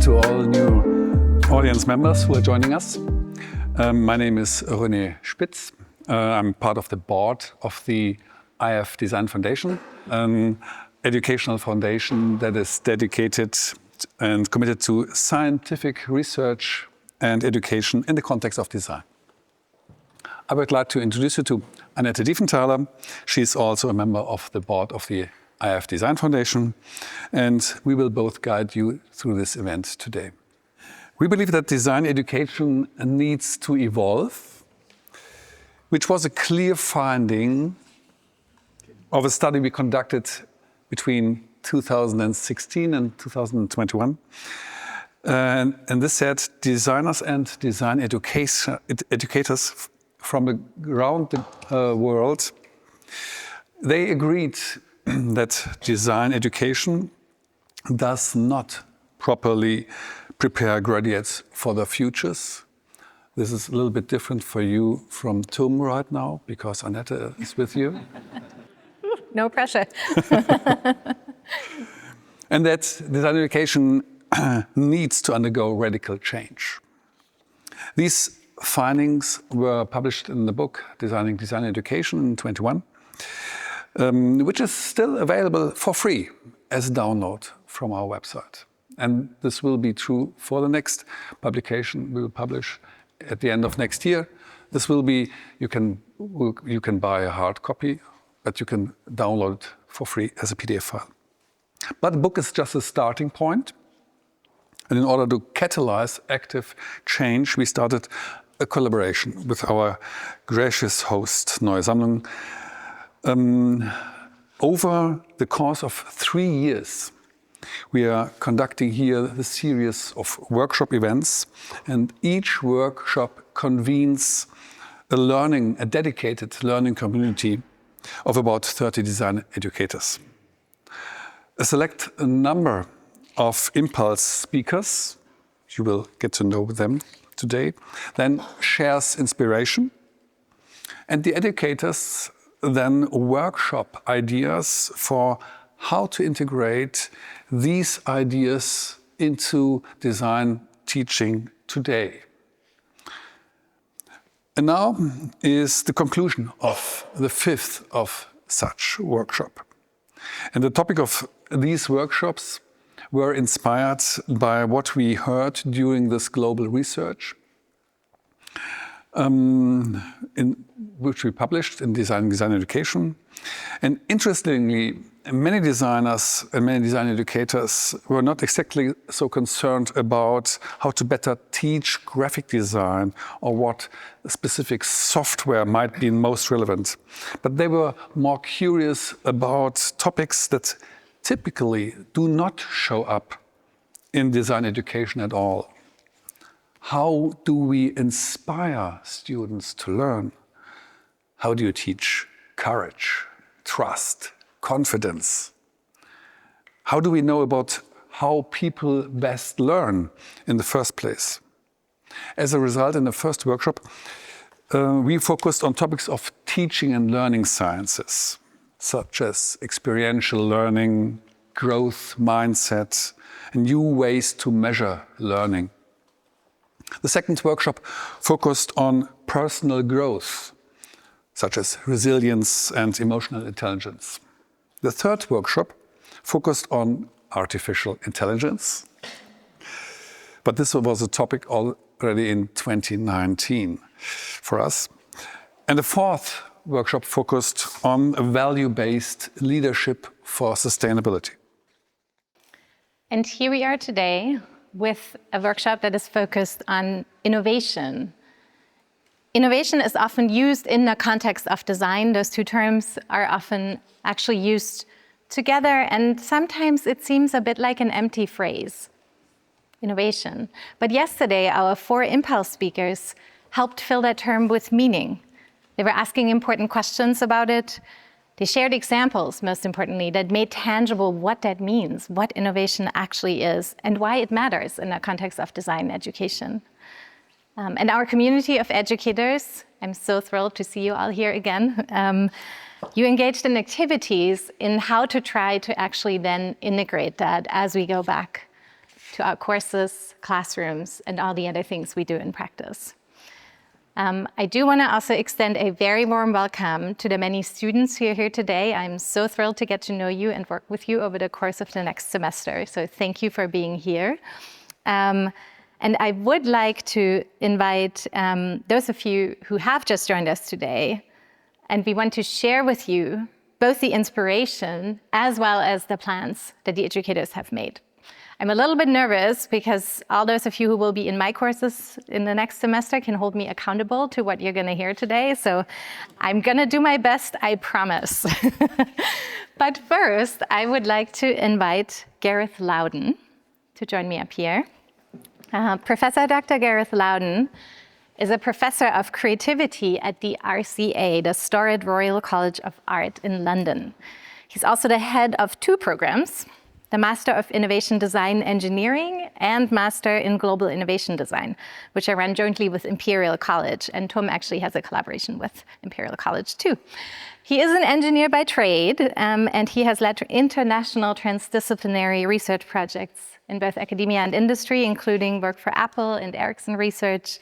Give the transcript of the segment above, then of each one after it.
to all new audience members who are joining us. My name is René Spitz. I'm part of the board of the IF Design Foundation, an educational foundation that is dedicated and committed to scientific research and education in the context of design. I would like to introduce you to Annette Diefenthaler. She's also a member of the board of the IF Design Foundation, and we will both guide you through this event today. We believe that design education needs to evolve, which was a clear finding of a study we conducted between 2016 and 2021. And this said, designers and design educators from around the world, they agreed that design education does not properly prepare graduates for their futures. This is a little bit different for you from TUM right now, because Annette is with you. No pressure. And that design education needs to undergo radical change. These findings were published in the book Designing Design Education in 2021, which is still available for free as a download from our website. And this will be true for the next publication we will publish at the end of next year. This will be, you can buy a hard copy, but you can download it for free as a PDF file. But the book is just a starting point. And in order to catalyze active change, we started a collaboration with our gracious host, Neue Sammlung. Over the course of 3 years, we are conducting here a series of workshop events, and each workshop convenes a dedicated learning community of about 30 design educators. A select number of impulse speakers, you will get to know them today, then shares inspiration, and the educators then workshop ideas for how to integrate these ideas into design teaching today. And now is the conclusion of the 5th of such workshop. And the topic of these workshops were inspired by what we heard during this global research, which we published in Design Education. And interestingly, many designers and many design educators were not exactly so concerned about how to better teach graphic design or what specific software might be most relevant. But they were more curious about topics that typically do not show up in design education at all. How do we inspire students to learn? How do you teach courage, trust, confidence? How do we know about how people best learn in the first place? As a result, in the first workshop, we focused on topics of teaching and learning sciences, such as experiential learning, growth mindset, and new ways to measure learning. The second workshop focused on personal growth, such as resilience and emotional intelligence. The third workshop focused on artificial intelligence, but this was a topic already in 2019 for us. And the fourth workshop focused on value-based leadership for sustainability. And here we are today with a workshop that is focused on innovation. Innovation is often used in the context of design. Those two terms are often actually used together, and sometimes it seems a bit like an empty phrase, innovation. But yesterday, our 4 impulse speakers helped fill that term with meaning. They were asking important questions about it. They shared examples, most importantly, that made tangible what that means, what innovation actually is, and why it matters in the context of design education. And our community of educators, I'm so thrilled to see you all here again. You engaged in activities in how to try to actually then integrate that as we go back to our courses, classrooms, and all the other things we do in practice. I do want to also extend a very warm welcome to the many students who are here today. I'm so thrilled to get to know you and work with you over the course of the next semester. So thank you for being here. And I would like to invite those of you who have just joined us today, and we want to share with you both the inspiration as well as the plans that the educators have made. I'm a little bit nervous because all those of you who will be in my courses in the next semester can hold me accountable to what you're going to hear today. So I'm going to do my best, I promise. But first, I would like to invite Gareth Loudon to join me up here. Professor Dr. Gareth Loudon is a professor of creativity at the RCA, the storied Royal College of Art in London. He's also the head of two programs, the Master of Innovation Design Engineering and Master in Global Innovation Design, which I run jointly with Imperial College. And Tom actually has a collaboration with Imperial College too. He is an engineer by trade, and he has led international transdisciplinary research projects in both academia and industry, including work for Apple and Ericsson Research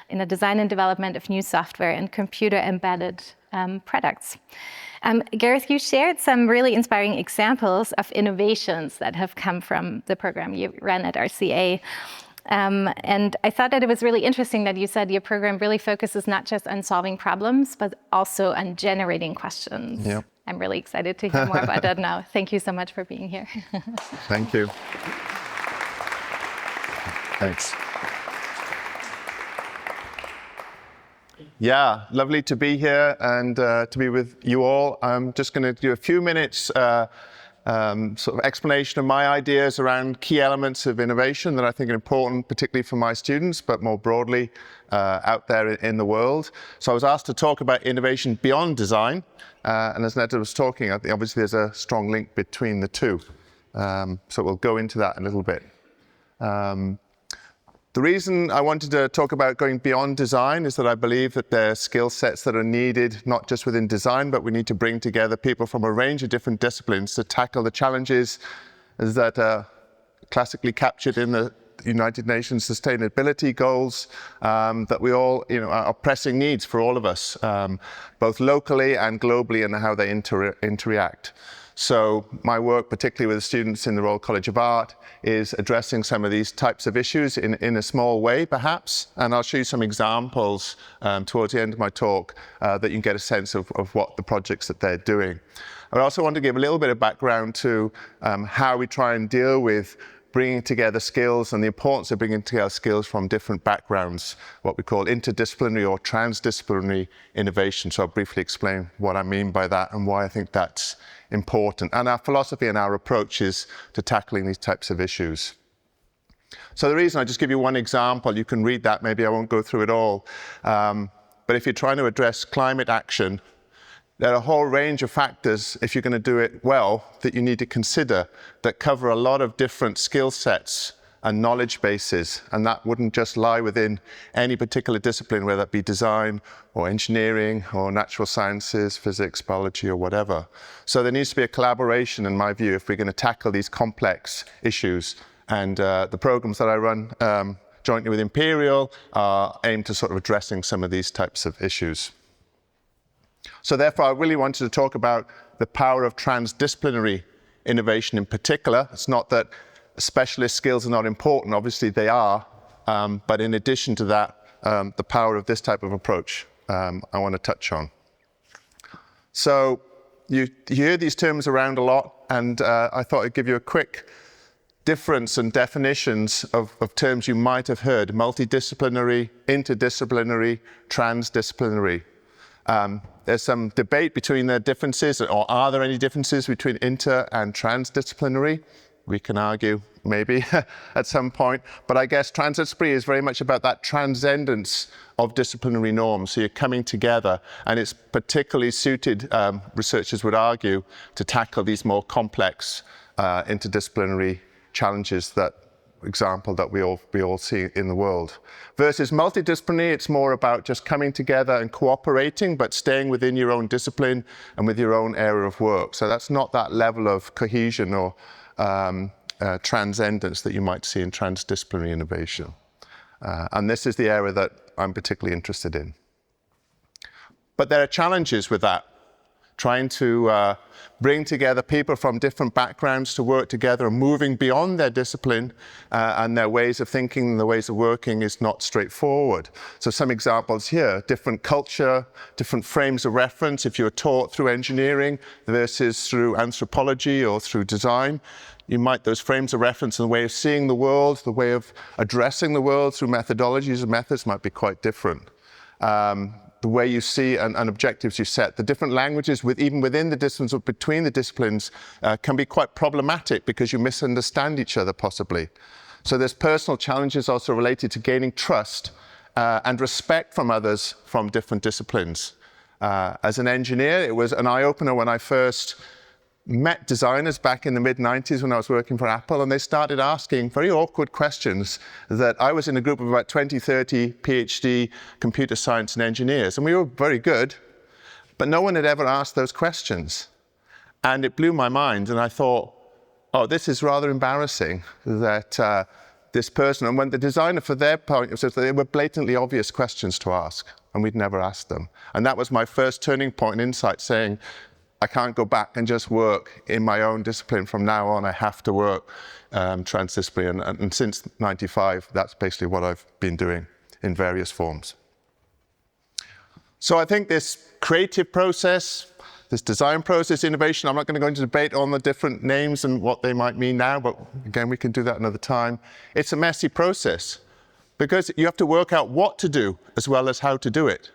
in the design and development of new software and computer-embedded products. Gareth, you shared some really inspiring examples of innovations that have come from the program you ran at RCA. And I thought that it was really interesting that you said your program really focuses not just on solving problems, but also on generating questions. Yep. I'm really excited to hear more about that now. Thank you so much for being here. Thank you. Thanks. Yeah, lovely to be here and to be with you all. I'm just going to do a few minutes sort of explanation of my ideas around key elements of innovation that I think are important, particularly for my students, but more broadly out there in the world. So I was asked to talk about innovation beyond design, and as Annette was talking, I think obviously there's a strong link between the two. So we'll go into that a little bit. The reason I wanted to talk about going beyond design is that I believe that there are skill sets that are needed, not just within design, but we need to bring together people from a range of different disciplines to tackle the challenges that are classically captured in the United Nations sustainability goals that we all, are pressing needs for all of us, both locally and globally, and how they interact. So my work, particularly with students in the Royal College of Art, is addressing some of these types of issues in a small way, perhaps. And I'll show you some examples towards the end of my talk that you can get a sense of what the projects that they're doing. I also want to give a little bit of background to how we try and deal with bringing together skills and the importance of bringing together skills from different backgrounds, what we call interdisciplinary or transdisciplinary innovation. So I'll briefly explain what I mean by that and why I think that's important. And our philosophy and our approach is to tackling these types of issues. So the reason I just give you one example, you can read that, maybe I won't go through it all. But if you're trying to address climate action, there are a whole range of factors, if you're going to do it well, that you need to consider that cover a lot of different skill sets and knowledge bases. And that wouldn't just lie within any particular discipline, whether that be design or engineering or natural sciences, physics, biology, or whatever. So there needs to be a collaboration, in my view, if we're going to tackle these complex issues. And the programs that I run jointly with Imperial are aimed to sort of addressing some of these types of issues. So therefore, I really wanted to talk about the power of transdisciplinary innovation in particular. It's not that specialist skills are not important, obviously they are, but in addition to that, the power of this type of approach I want to touch on. So you hear these terms around a lot, and I thought I'd give you a quick difference and definitions of terms you might have heard: multidisciplinary, interdisciplinary, transdisciplinary. There's some debate between the differences, or are there any differences between inter and transdisciplinary? We can argue maybe at some point, but I guess transdisciplinary is very much about that transcendence of disciplinary norms. So you're coming together, and it's particularly suited, researchers would argue, to tackle these more complex interdisciplinary challenges that we all see in the world. Versus multidisciplinary, it's more about just coming together and cooperating, but staying within your own discipline and with your own area of work. So that's not that level of cohesion or transcendence that you might see in transdisciplinary innovation. And this is the area that I'm particularly interested in. But there are challenges with that. Trying to bring together people from different backgrounds to work together and moving beyond their discipline and their ways of thinking and their ways of working is not straightforward. So some examples here, different culture, different frames of reference. If you're taught through engineering versus through anthropology or through design, those frames of reference and the way of seeing the world, the way of addressing the world through methodologies and methods might be quite different. The way you see and objectives you set. The different languages, even within the disciplines or between the disciplines, can be quite problematic because you misunderstand each other possibly. So there's personal challenges also related to gaining trust and respect from others from different disciplines. As an engineer, it was an eye-opener when I first met designers back in the mid-90s when I was working for Apple, and they started asking very awkward questions that I was in a group of about 20, 30 PhD computer science and engineers, and we were very good, but no one had ever asked those questions. And it blew my mind, and I thought, oh, this is rather embarrassing that this person, and when the designer for their point, they were blatantly obvious questions to ask, and we'd never asked them. And that was my first turning point and insight, saying, I can't go back and just work in my own discipline. From now on, I have to work transdisciplinary. And since '95, that's basically what I've been doing in various forms. So I think this creative process, this design process, innovation, I'm not going to go into debate on the different names and what they might mean now, but again, we can do that another time. It's a messy process because you have to work out what to do as well as how to do it.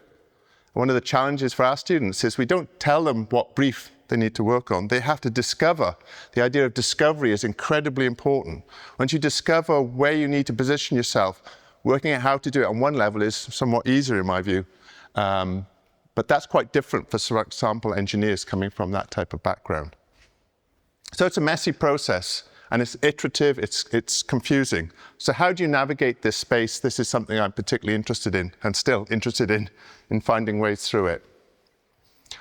One of the challenges for our students is we don't tell them what brief they need to work on. They have to discover. The idea of discovery is incredibly important. Once you discover where you need to position yourself, working out how to do it on one level is somewhat easier in my view. But that's quite different for, for example, engineers coming from that type of background. So it's a messy process. And it's iterative, it's confusing. So how do you navigate this space? This is something I'm particularly interested in, and still interested in finding ways through it.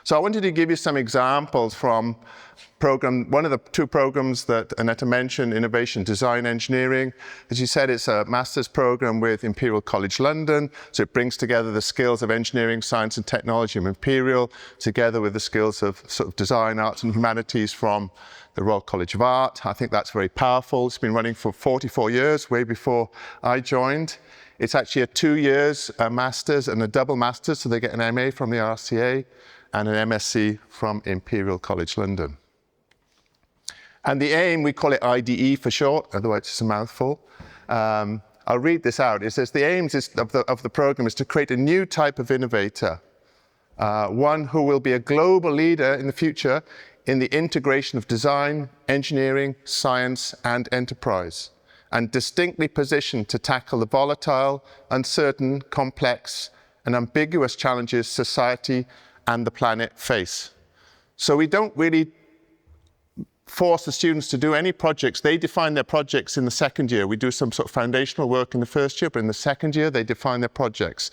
So I wanted to give you some examples from one of the two programs that Annette mentioned, Innovation Design Engineering. As you said, it's a master's program with Imperial College London. So it brings together the skills of engineering, science and technology of Imperial, together with the skills of sort of design, arts and humanities from the Royal College of Art. I think that's very powerful. It's been running for 44 years, way before I joined. It's actually a 2 years master's and a double master's, so they get an MA from the RCA and an MSc from Imperial College London. And the aim, we call it IDE for short, otherwise it's a mouthful. I'll read this out. It says the aims of the program is to create a new type of innovator, one who will be a global leader in the future in the integration of design, engineering, science, and enterprise, and distinctly positioned to tackle the volatile, uncertain, complex, and ambiguous challenges society and the planet face. So we don't really force the students to do any projects. They define their projects in the second year. We do some sort of foundational work in the first year, but in the second year, they define their projects.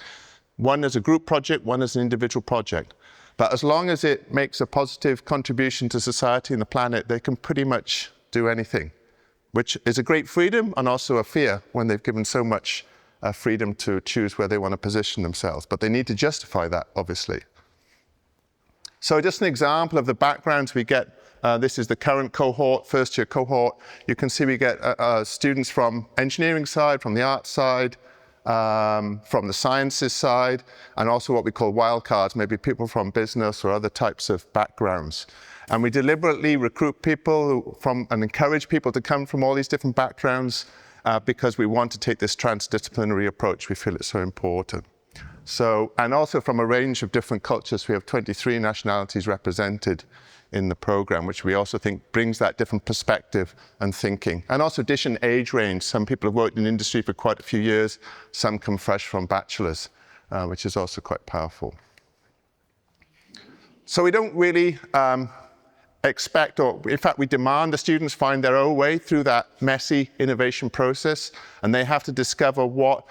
One as a group project, one as an individual project. But as long as it makes a positive contribution to society and the planet, they can pretty much do anything, which is a great freedom and also a fear when they've given so much freedom to choose where they want to position themselves. But they need to justify that, obviously. So just an example of the backgrounds we get. This is the current cohort, first year cohort. You can see we get students from engineering side, from the art side, from the sciences side, and also what we call wildcards, maybe people from business or other types of backgrounds. And we deliberately recruit people and encourage people to come from all these different backgrounds because we want to take this transdisciplinary approach. We feel it's so important. So, and also from a range of different cultures, we have 23 nationalities represented in the program, which we also think brings that different perspective and thinking. And also different age range. Some people have worked in industry for quite a few years. Some come fresh from bachelors, which is also quite powerful. So we don't really expect, or in fact, we demand the students find their own way through that messy innovation process, and they have to discover what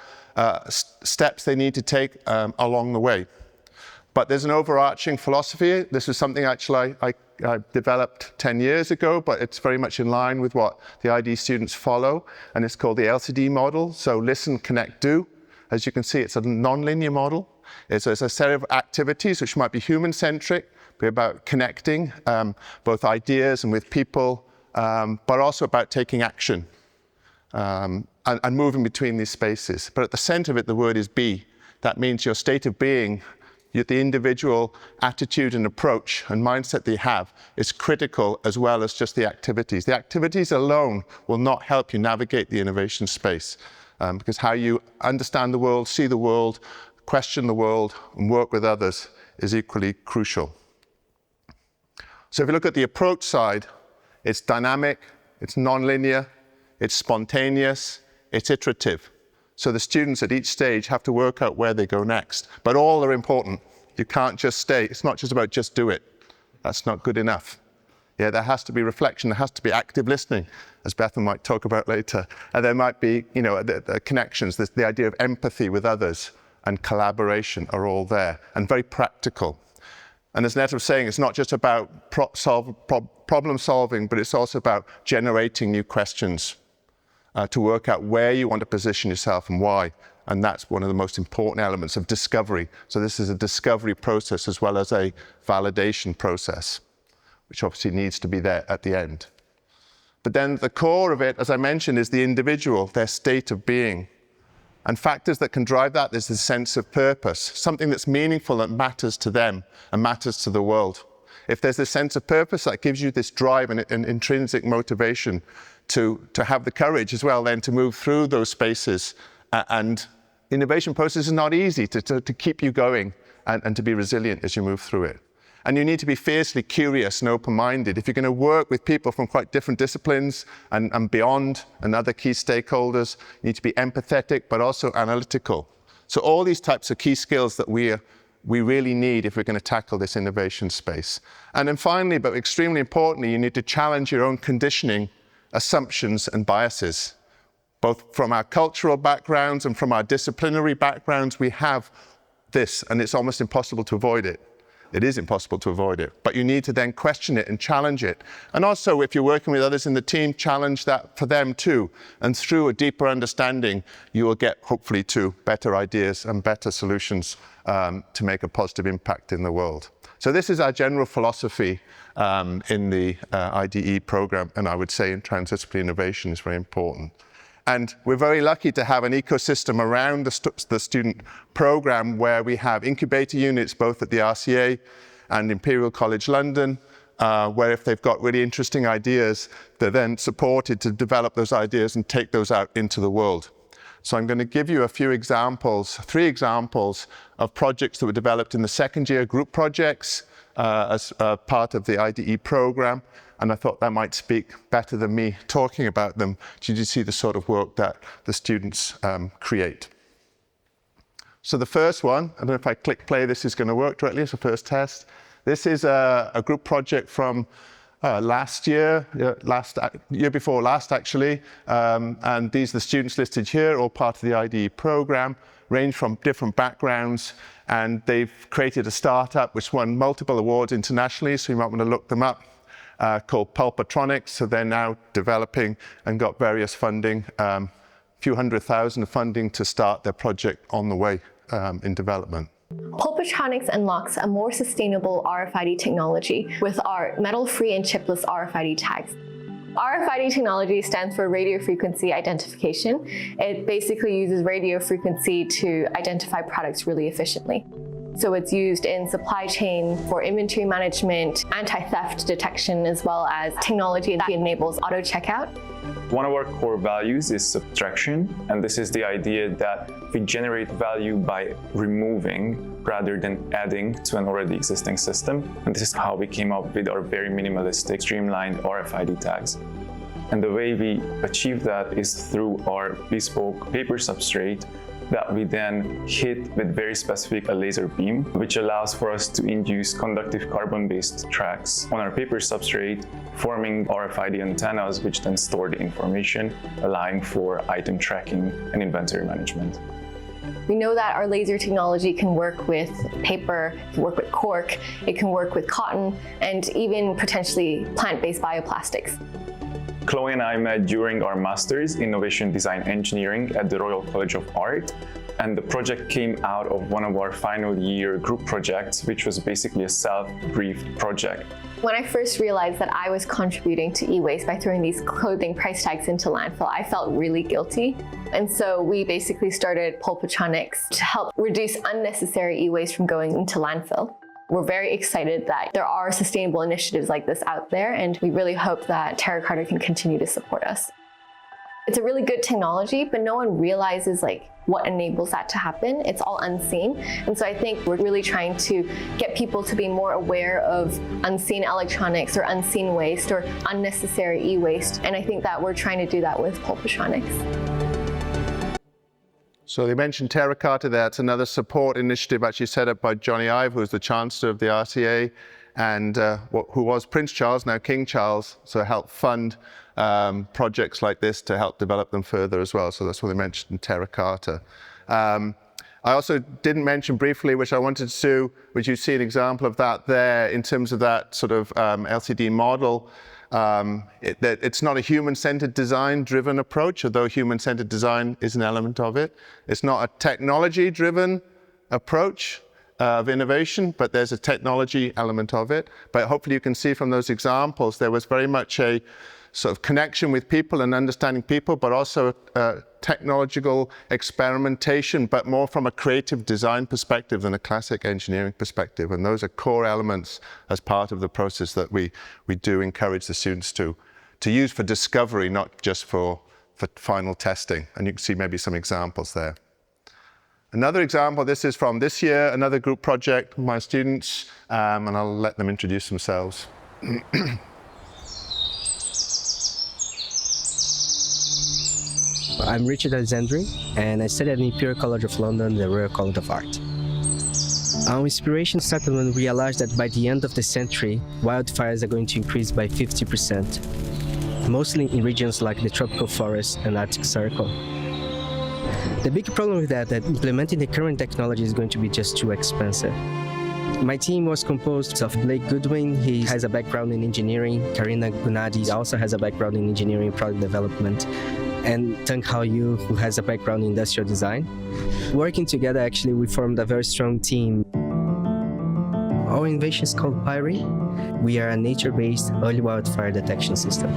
steps they need to take along the way. But there's an overarching philosophy. This is something actually I developed 10 years ago, but it's very much in line with what the ID students follow, and it's called the LCD model. So listen, connect, do. As you can see, it's a non-linear model. It's a set of activities which might be human-centric, be about connecting both ideas and with people, but also about taking action and moving between these spaces. But at the center of it, the word is be. That means your state of being, the individual attitude and approach and mindset that you have is critical, as well as just the activities. The activities alone will not help you navigate the innovation space, because how you understand the world, see the world, question the world, and work with others is equally crucial. So if you look at the approach side, it's dynamic, it's non-linear, it's spontaneous, it's iterative. So the students at each stage have to work out where they go next. But all are important. You can't just stay. It's not just about just do it. That's not good enough. Yeah, there has to be reflection. There has to be active listening, as Bethan might talk about later. And there might be, the connections, the idea of empathy with others and collaboration are all there, and very practical. And as Annette was saying, it's not just about problem solving, but it's also about generating new questions to work out where you want to position yourself and why. And that's one of the most important elements of discovery. So this is a discovery process as well as a validation process, which obviously needs to be there at the end. But then the core of it, as I mentioned, is the individual, their state of being. And factors that can drive that is the sense of purpose, something that's meaningful that matters to them and matters to the world. If there's this sense of purpose, that gives you this drive and intrinsic motivation to have the courage as well then to move through those spaces. And innovation process is not easy to keep you going and to be resilient as you move through it. And you need to be fiercely curious and open-minded. If you're going to work with people from quite different disciplines and beyond and other key stakeholders, you need to be empathetic but also analytical. So all these types of key skills that we really need if we're going to tackle this innovation space. And then finally, but extremely importantly, you need to challenge your own conditioning, assumptions and biases. Both from our cultural backgrounds and from our disciplinary backgrounds, we have this, and it's almost impossible to avoid it. It is impossible to avoid it, but you need to then question it and challenge it. And also, if you're working with others in the team, challenge that for them too. And through a deeper understanding, you will get hopefully to better ideas and better solutions to make a positive impact in the world. So this is our general philosophy in the IDE program, and I would say in transdisciplinary innovation is very important. And we're very lucky to have an ecosystem around the student program where we have incubator units both at the RCA and Imperial College London, where if they've got really interesting ideas, they're then supported to develop those ideas and take those out into the world. So I'm going to give you a few examples, 3 examples of projects that were developed in the second year group projects as part of the IDE program. And I thought that might speak better than me talking about them to see the sort of work that the students create. So the first one, I don't know if I click play, this is going to work directly as a first test. This is a group project from last year, year before last actually. And these are the students listed here, all part of the IDE program, range from different backgrounds. And they've created a startup which won multiple awards internationally, so you might want to look them up. Called Pulpatronics, so they're now developing and got various funding, a few $100,000 of funding to start their project on the way in development. Pulpatronics unlocks a more sustainable RFID technology with our metal-free and chipless RFID tags. RFID technology stands for radio frequency identification. It basically uses radio frequency to identify products really efficiently. So it's used in supply chain for inventory management, anti-theft detection, as well as technology that enables auto checkout. One of our core values is subtraction, and this is the idea that we generate value by removing rather than adding to an already existing system. And this is how we came up with our very minimalistic, streamlined RFID tags. And the way we achieve that is through our bespoke paper substrate that we then hit with very specific a laser beam, which allows for us to induce conductive carbon-based tracks on our paper substrate, forming RFID antennas, which then store the information, allowing for item tracking and inventory management. We know that our laser technology can work with paper, it can work with cork, it can work with cotton, and even potentially plant-based bioplastics. Chloe and I met during our Master's Innovation Design Engineering at the Royal College of Art, and the project came out of one of our final year group projects, which was basically a self-briefed project. When I first realized that I was contributing to e-waste by throwing these clothing price tags into landfill, I felt really guilty. And so we basically started Pulpatronics to help reduce unnecessary e-waste from going into landfill. We're very excited that there are sustainable initiatives like this out there, and we really hope that Terra Carta can continue to support us. It's a really good technology, but no one realizes what enables that to happen. It's all unseen. And so I think we're really trying to get people to be more aware of unseen electronics or unseen waste or unnecessary e-waste. And I think that we're trying to do that with Pulpatronics. So they mentioned Terra Carta there. It's another support initiative actually set up by Johnny Ive, who's the Chancellor of the RCA, and who was Prince Charles, now King Charles, so help fund projects like this to help develop them further as well. So that's why they mentioned Terra Carta. I also didn't mention briefly, which I wanted to, which you see an example of that there in terms of that sort of LCD model. It's not a human-centered design-driven approach, although human-centered design is an element of it. It's not a technology-driven approach of innovation, but there's a technology element of it. But hopefully you can see from those examples, there was very much a sort of connection with people and understanding people, but also technological experimentation, but more from a creative design perspective than a classic engineering perspective. And those are core elements as part of the process that we do encourage the students to use for discovery, not just for final testing. And you can see maybe some examples there. Another example, this is from this year, another group project, my students, and I'll let them introduce themselves. I'm Richard Alexandri, and I studied at the Imperial College of London, the Royal College of Art. Our inspiration started when we realized that by the end of the century, wildfires are going to increase by 50%, mostly in regions like the tropical forest and Arctic Circle. The big problem with that implementing the current technology is going to be just too expensive. My team was composed of Blake Goodwin, he has a background in engineering, Karina Gunadi also has a background in engineering and product development, and Tang Hao Yu, who has a background in industrial design. Working together, actually, we formed a very strong team. Our innovation is called PIRI. We are a nature-based early wildfire detection system.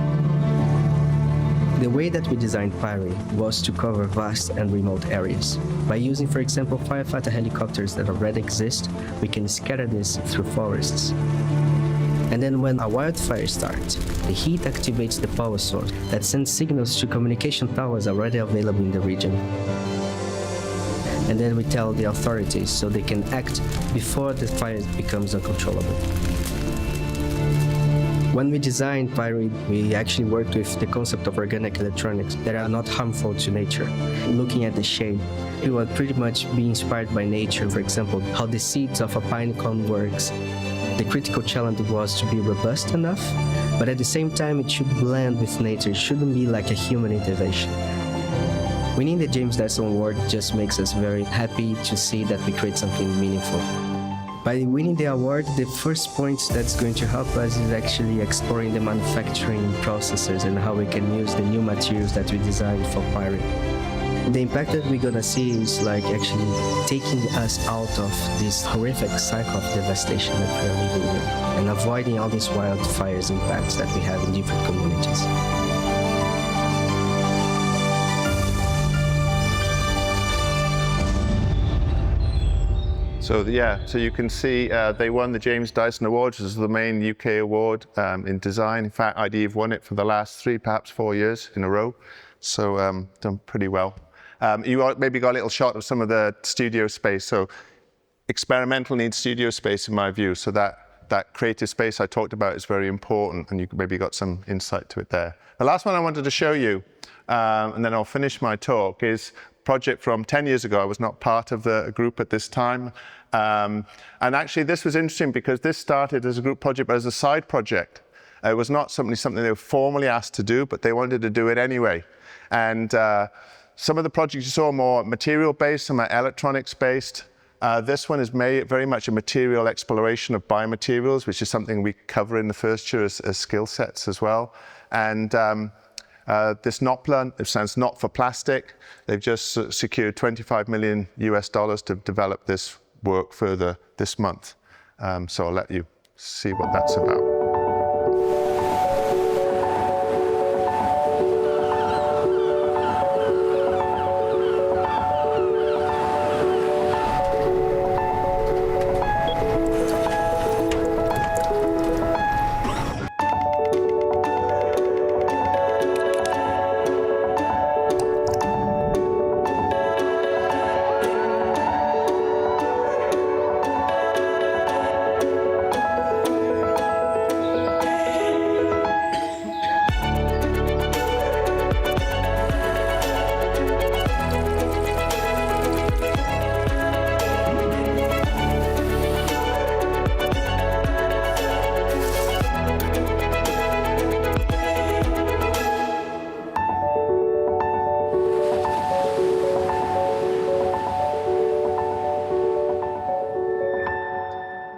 The way that we designed PIRI was to cover vast and remote areas. By using, for example, firefighter helicopters that already exist, we can scatter this through forests. And then when a wildfire starts, the heat activates the power source that sends signals to communication towers already available in the region. And then we tell the authorities so they can act before the fire becomes uncontrollable. When we designed PIRI, we actually worked with the concept of organic electronics that are not harmful to nature. Looking at the shape, we were pretty much being inspired by nature. For example, how the seeds of a pine cone works. The critical challenge was to be robust enough, but at the same time it should blend with nature. It shouldn't be like a human intervention. Winning the James Dyson Award just makes us very happy to see that we create something meaningful. By winning the award, the first point that's going to help us is actually exploring the manufacturing processes and how we can use the new materials that we designed for PIRI. The impact that we're gonna see is actually taking us out of this horrific cycle of devastation that we are living in and avoiding all these wildfires impacts that we have in different communities. So you can see they won the James Dyson Award, which is the main UK award in design. In fact, ID have won it for the last 3, perhaps 4 years in a row. So done pretty well. You maybe got a little shot of some of the studio space. So experimental needs studio space in my view. So that creative space I talked about is very important, and you maybe got some insight to it there. The last one I wanted to show you, and then I'll finish my talk, is a project from 10 years ago. I was not part of the group at this time. And actually this was interesting because this started as a group project, but as a side project. It was not something they were formally asked to do, but they wanted to do it anyway. And Some of the projects you saw are more material-based, some are electronics-based. This one is very much a material exploration of biomaterials, which is something we cover in the first year as skill sets as well. And this NOPLA, it stands Not for Plastic. They've just secured $25 million to develop this work further this month. So I'll let you see what that's about.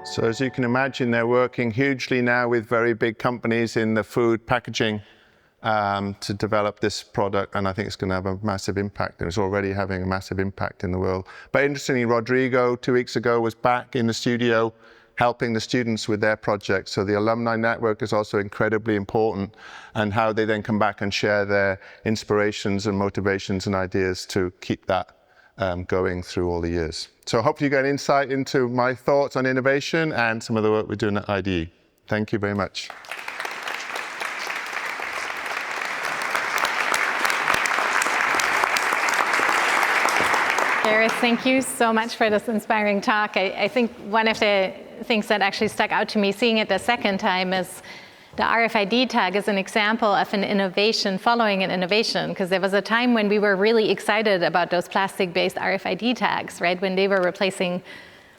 So as you can imagine, they're working hugely now with very big companies in the food packaging to develop this product, and I think it's going to have a massive impact, and it's already having a massive impact in the world. But interestingly, Rodrigo, 2 weeks ago, was back in the studio helping the students with their projects. So the alumni network is also incredibly important, and how they then come back and share their inspirations and motivations and ideas to keep that going through all the years. So hopefully you get insight into my thoughts on innovation and some of the work we're doing at IDE. Thank you very much. Gareth, thank you so much for this inspiring talk. I think one of the things that actually stuck out to me seeing it the second time is the RFID tag is an example of an innovation following an innovation, because there was a time when we were really excited about those plastic-based RFID tags, right? When they were replacing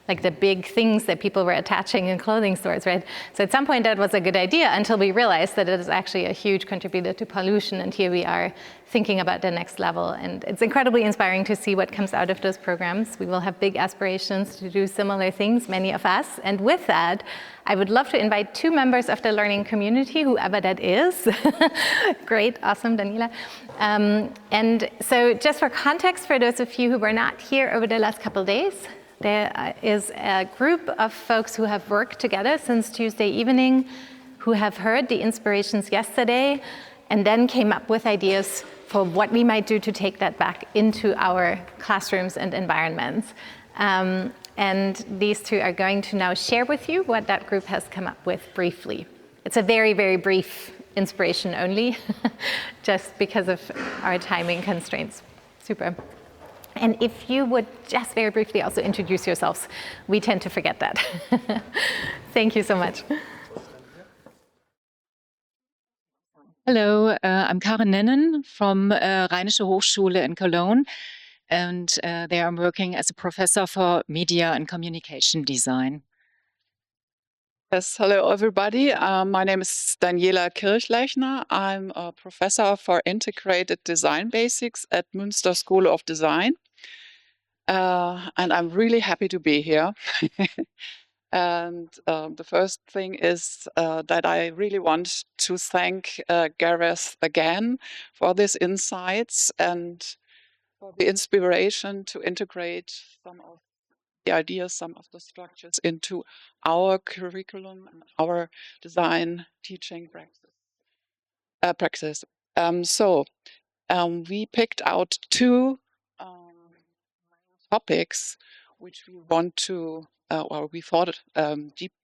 like the big things that people were attaching in clothing stores, right? So at some point that was a good idea until we realized that it is actually a huge contributor to pollution, and here we are thinking about the next level. And it's incredibly inspiring to see what comes out of those programs. We will have big aspirations to do similar things, many of us. And with that, I would love to invite two members of the learning community, whoever that is. Great, awesome, Daniela. And so just for context, for those of you who were not here over the last couple of days, there is a group of folks who have worked together since Tuesday evening, who have heard the inspirations yesterday, and then came up with ideas for what we might do to take that back into our classrooms and environments. And these two are going to now share with you what that group has come up with briefly. It's a very, very brief inspiration only, just because of our timing constraints. Super. And if you would just very briefly also introduce yourselves, we tend to forget that. Thank you so much. Hello, I'm Karen Nennen from Rheinische Hochschule in Cologne, and there I'm working as a professor for media and communication design. Yes, hello everybody. My name is Daniela Kirchlechner. I'm a professor for integrated design basics at Münster School of Design. And I'm really happy to be here. And the first thing is that I really want to thank Gareth again for these insights and for the inspiration to integrate some of the ideas, some of the structures into our curriculum and our design teaching practice. So we picked out two topics which we want to, or we thought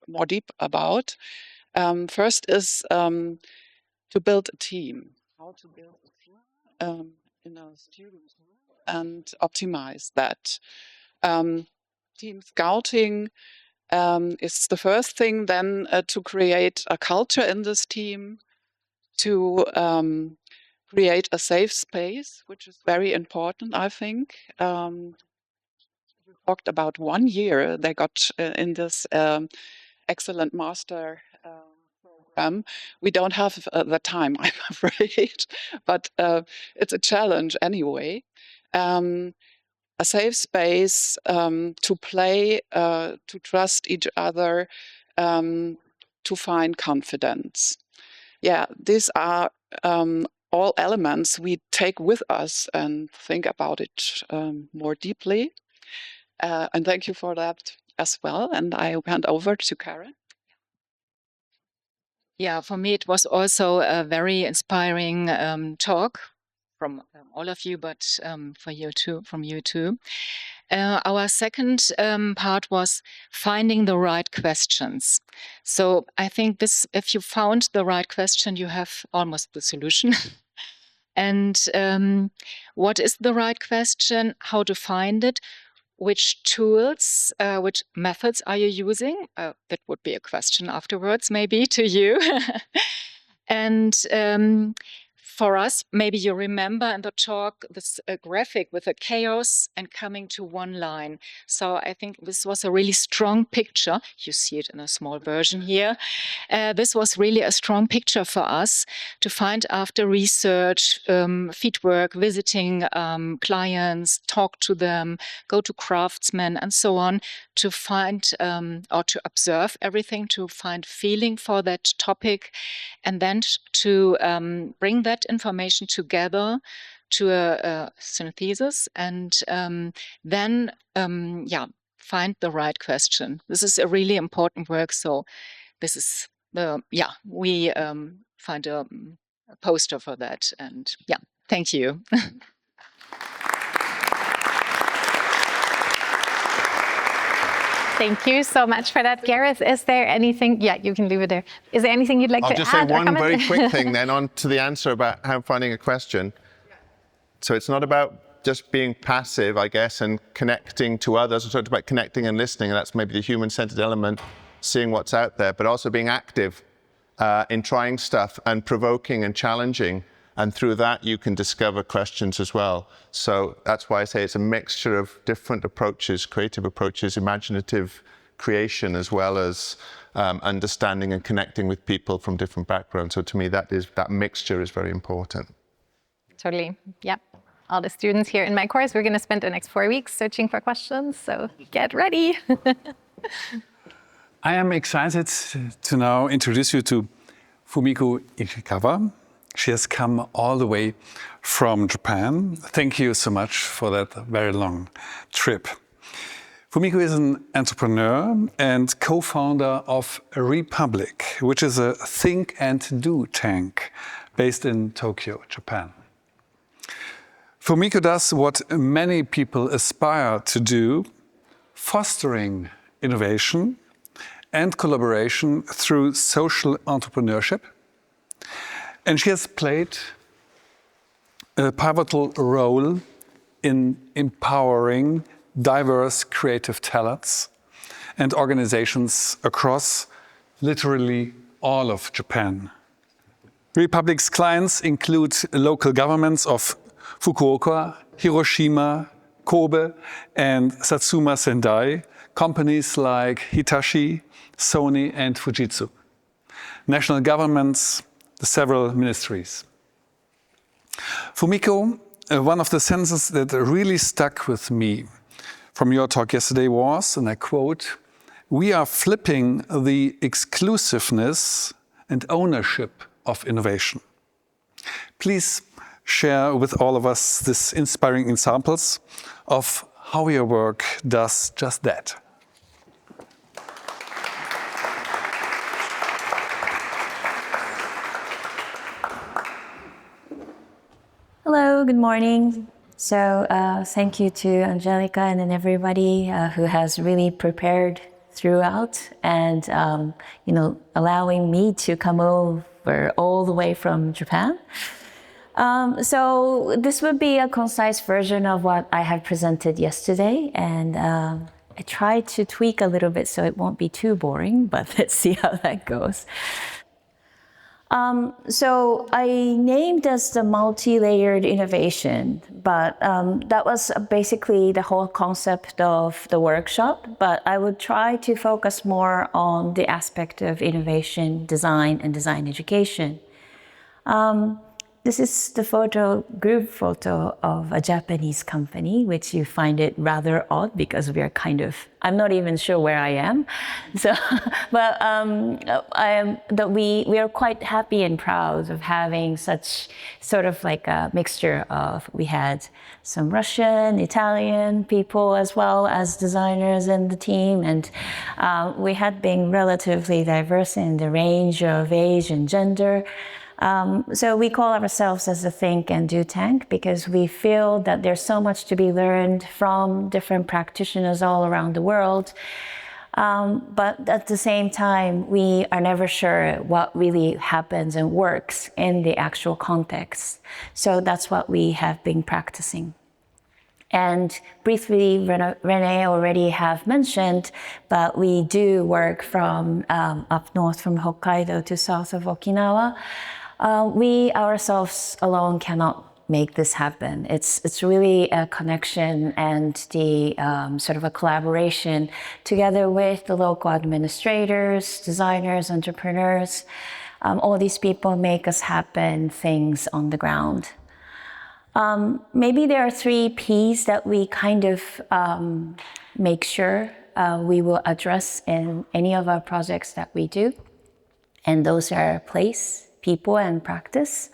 more deep about. First is to build a team, how to build a team in a student and optimize that. Team scouting is the first thing, then to create a culture in this team, to create a safe space, which is very important, I think. We talked about 1 year they got in this excellent master program We don't have the time, I'm afraid, but it's a challenge anyway. A safe space to play, to trust each other, to find confidence. Yeah, these are all elements we take with us and think about it more deeply. And thank you for that as well. And I hand over to Karen. Yeah, for me, it was also a very inspiring talk from all of you, but for you too, from you too. Our second part was finding the right questions. So I think this, if you found the right question, you have almost the solution. And what is the right question? How to find it? Which tools, which methods are you using? That would be a question afterwards, maybe to you. And for us, maybe you remember in the talk this graphic with a chaos and coming to one line. So I think this was a really strong picture. You see it in a small version here. This was really a strong picture for us to find after research, fieldwork, visiting clients, talk to them, go to craftsmen and so on, to find or to observe everything, to find feeling for that topic, and then to bring that information together to a synthesis, and then find the right question. This is a really important work. So this is we find a poster for that, and thank you. Thank you so much for that, Gareth. Is there anything? Yeah, you can leave it there. Is there anything you'd like to add? I'll just say one very quick thing then on to the answer about how finding a question. So it's not about just being passive, I guess, and connecting to others. I talked about connecting and listening, and that's maybe the human-centered element, seeing what's out there, but also being active in trying stuff and provoking and challenging. And through that, you can discover questions as well. So that's why I say it's a mixture of different approaches, creative approaches, imaginative creation, as well as understanding and connecting with people from different backgrounds. So to me, that mixture is very important. Totally. Yep. All the students here in my course, we're going to spend the next 4 weeks searching for questions. So get ready. I am excited to now introduce you to Fumiko Ichikawa. She has come all the way from Japan. Thank you so much for that very long trip. Fumiko is an entrepreneur and co-founder of Republic, which is a think and do tank based in Tokyo, Japan. Fumiko does what many people aspire to do, fostering innovation and collaboration through social entrepreneurship. And she has played a pivotal role in empowering diverse creative talents and organizations across literally all of Japan. Republic's clients include local governments of Fukuoka, Hiroshima, Kobe, and Satsuma Sendai, companies like Hitachi, Sony, and Fujitsu, national governments, several ministries. Fumiko, one of the sentences that really stuck with me from your talk yesterday was, and I quote, "We are flipping the exclusiveness and ownership of innovation." Please share with all of us these inspiring examples of how your work does just that. Hello, good morning. So thank you to Angelica and then everybody who has really prepared throughout and allowing me to come over all the way from Japan. So this would be a concise version of what I have presented yesterday, and I tried to tweak a little bit so it won't be too boring, but let's see how that goes. So I named this the multi-layered innovation, but that was basically the whole concept of the workshop. But I would try to focus more on the aspect of innovation, design, and design education. This is the group photo of a Japanese company, which you find it rather odd because we are I'm not even sure where I am. So, but we are quite happy and proud of having such sort of like a mixture of, we had some Russian, Italian people as well as designers in the team. And we had been relatively diverse in the range of age and gender. So we call ourselves as a think and do tank because we feel that there's so much to be learned from different practitioners all around the world. But at the same time, we are never sure what really happens and works in the actual context. So that's what we have been practicing. And briefly, René already have mentioned, but we do work from up north from Hokkaido to south of Okinawa. We ourselves alone cannot make this happen. It's really a connection and the sort of a collaboration together with the local administrators, designers, entrepreneurs. All these people make us happen things on the ground. Maybe there are 3 P's that we kind of make sure we will address in any of our projects that we do. And those are place, people, and practice.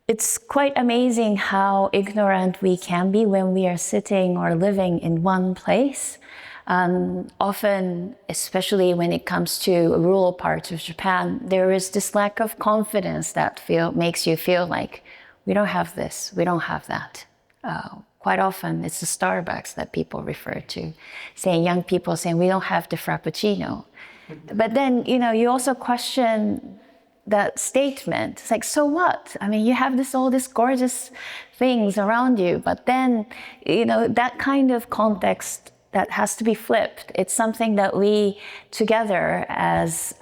It's quite amazing how ignorant we can be when we are sitting or living in one place. Often, especially when it comes to rural parts of Japan, there is this lack of confidence that makes you feel like, we don't have this, we don't have that. Quite often, it's the Starbucks that people refer to, young people saying, we don't have the Frappuccino. But then, you also question that statement. It's like, so what? I mean, you have all these gorgeous things around you, but then, that kind of context that has to be flipped. It's something that we together as,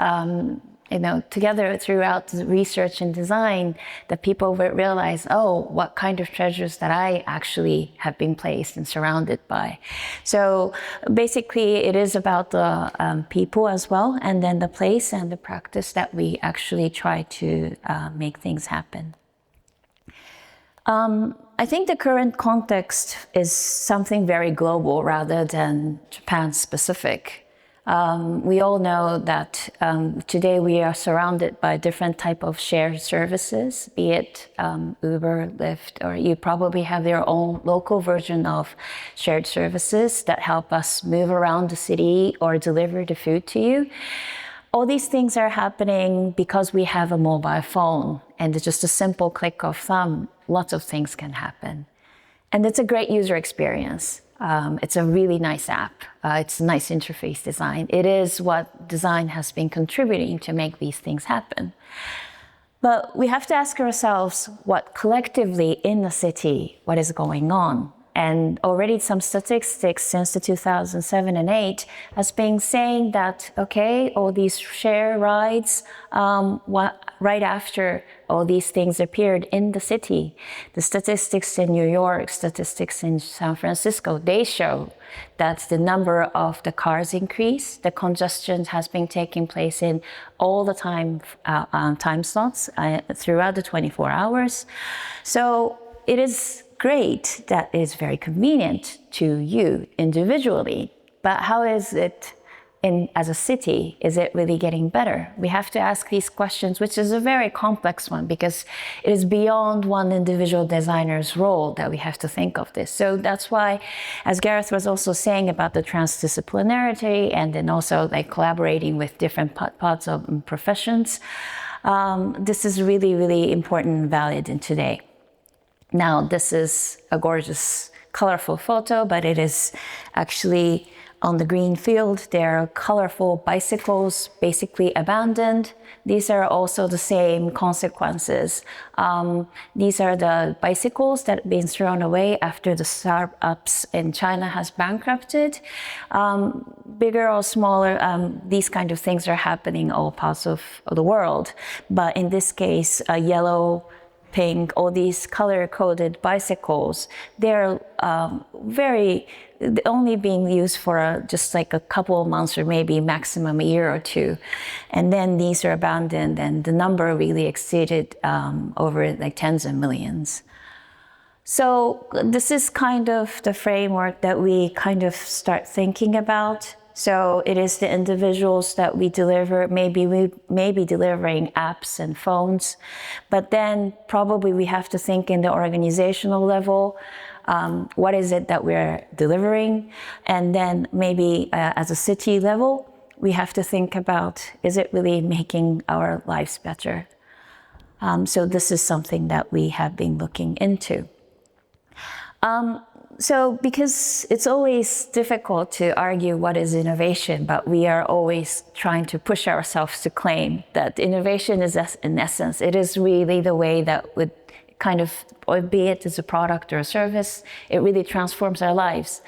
together throughout the research and design, that people will realize, oh, what kind of treasures that I actually have been placed and surrounded by. So basically, it is about the people as well, and then the place and the practice that we actually try to make things happen. I think the current context is something very global rather than Japan-specific. We all know that today we are surrounded by different types of shared services, be it Uber, Lyft, or you probably have your own local version of shared services that help us move around the city or deliver the food to you. All these things are happening because we have a mobile phone, and just a simple click of thumb, lots of things can happen. And it's a great user experience. It's a really nice app. It's a nice interface design. It is what design has been contributing to make these things happen. But we have to ask ourselves what collectively in the city, what is going on? And already some statistics since the 2007 and 8 has been saying that, okay, all these share rides, right after all these things appeared in the city, the statistics in New York, statistics in San Francisco, they show that the number of the cars increase, the congestion has been taking place in all the time slots throughout the 24 hours. So it is great, that is very convenient to you individually, but how is it as a city? Is it really getting better? We have to ask these questions, which is a very complex one because it is beyond one individual designer's role that we have to think of this. So that's why, as Gareth was also saying about the transdisciplinarity and then also like collaborating with different parts of professions, this is really, really important and valid in today. Now, this is a gorgeous, colorful photo, but it is actually on the green field, there are colorful bicycles basically abandoned. These are also the same consequences. These are the bicycles that have been thrown away after the startups in China has bankrupted. Bigger or smaller, these kind of things are happening all parts of the world. But in this case, yellow, pink, all these color-coded bicycles, they're only being used for just like a couple of months or maybe maximum a year or two. And then these are abandoned and the number really exceeded over like tens of millions. So this is kind of the framework that we kind of start thinking about. So it is the individuals that we deliver, maybe we may be delivering apps and phones, but then probably we have to think in the organizational level, what is it that we're delivering? And then maybe as a city level, we have to think about, is it really making our lives better? So this is something that we have been looking into. So because it's always difficult to argue what is innovation, but we are always trying to push ourselves to claim that innovation is, in essence, it is really the way that would kind of, or be it as a product or a service, it really transforms our lives.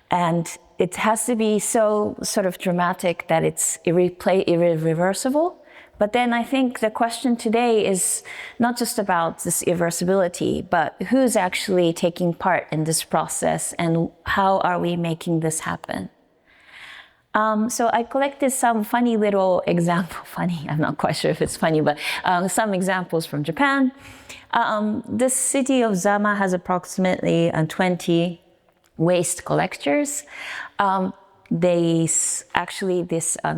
And it has to be so sort of dramatic that it's irreversible. But then I think the question today is not just about this irreversibility, but who's actually taking part in this process and how are we making this happen? So I collected some funny little funny, I'm not quite sure if it's funny, but some examples from Japan. This city of Zama has approximately 20 waste collectors. This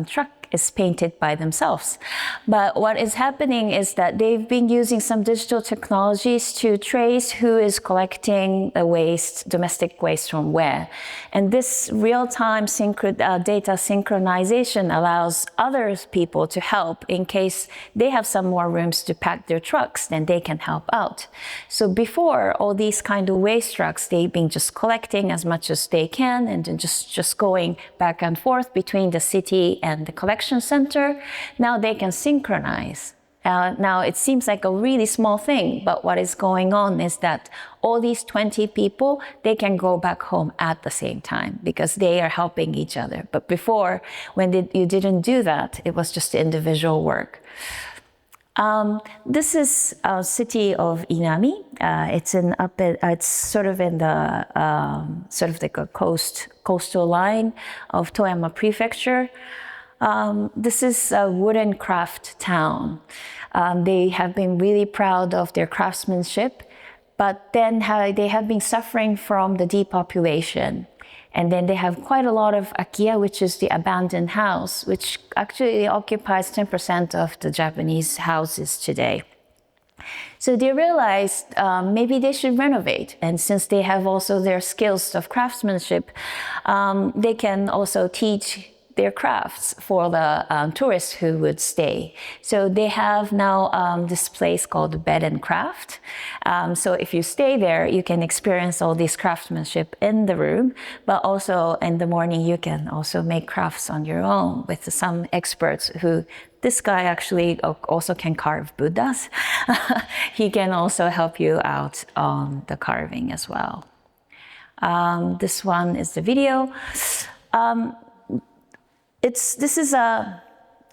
truck is painted by themselves. But what is happening is that they've been using some digital technologies to trace who is collecting the waste, domestic waste from where. And this real-time data synchronization allows other people to help in case they have some more rooms to pack their trucks, then they can help out. So before, all these kind of waste trucks, they've been just collecting as much as they can and then just going back and forth between the city and the collection center. Now they can synchronize. Now it seems like a really small thing, but what is going on is that all these 20 people, they can go back home at the same time because they are helping each other. But before, when you didn't do that, it was just individual work. This is a city of Inami. It's sort of in the sort of like a coastal line of Toyama Prefecture. This is a wooden craft town. They have been really proud of their craftsmanship, but then they have been suffering from the depopulation. And then they have quite a lot of akiya, which is the abandoned house, which actually occupies 10% of the Japanese houses today. So they realized maybe they should renovate. And since they have also their skills of craftsmanship, they can also teach their crafts for the tourists who would stay. So they have now this place called Bed and Craft. So if you stay there, you can experience all this craftsmanship in the room, but also in the morning, you can also make crafts on your own with some experts who, this guy actually also can carve Buddhas. He can also help you out on the carving as well. This one is the video.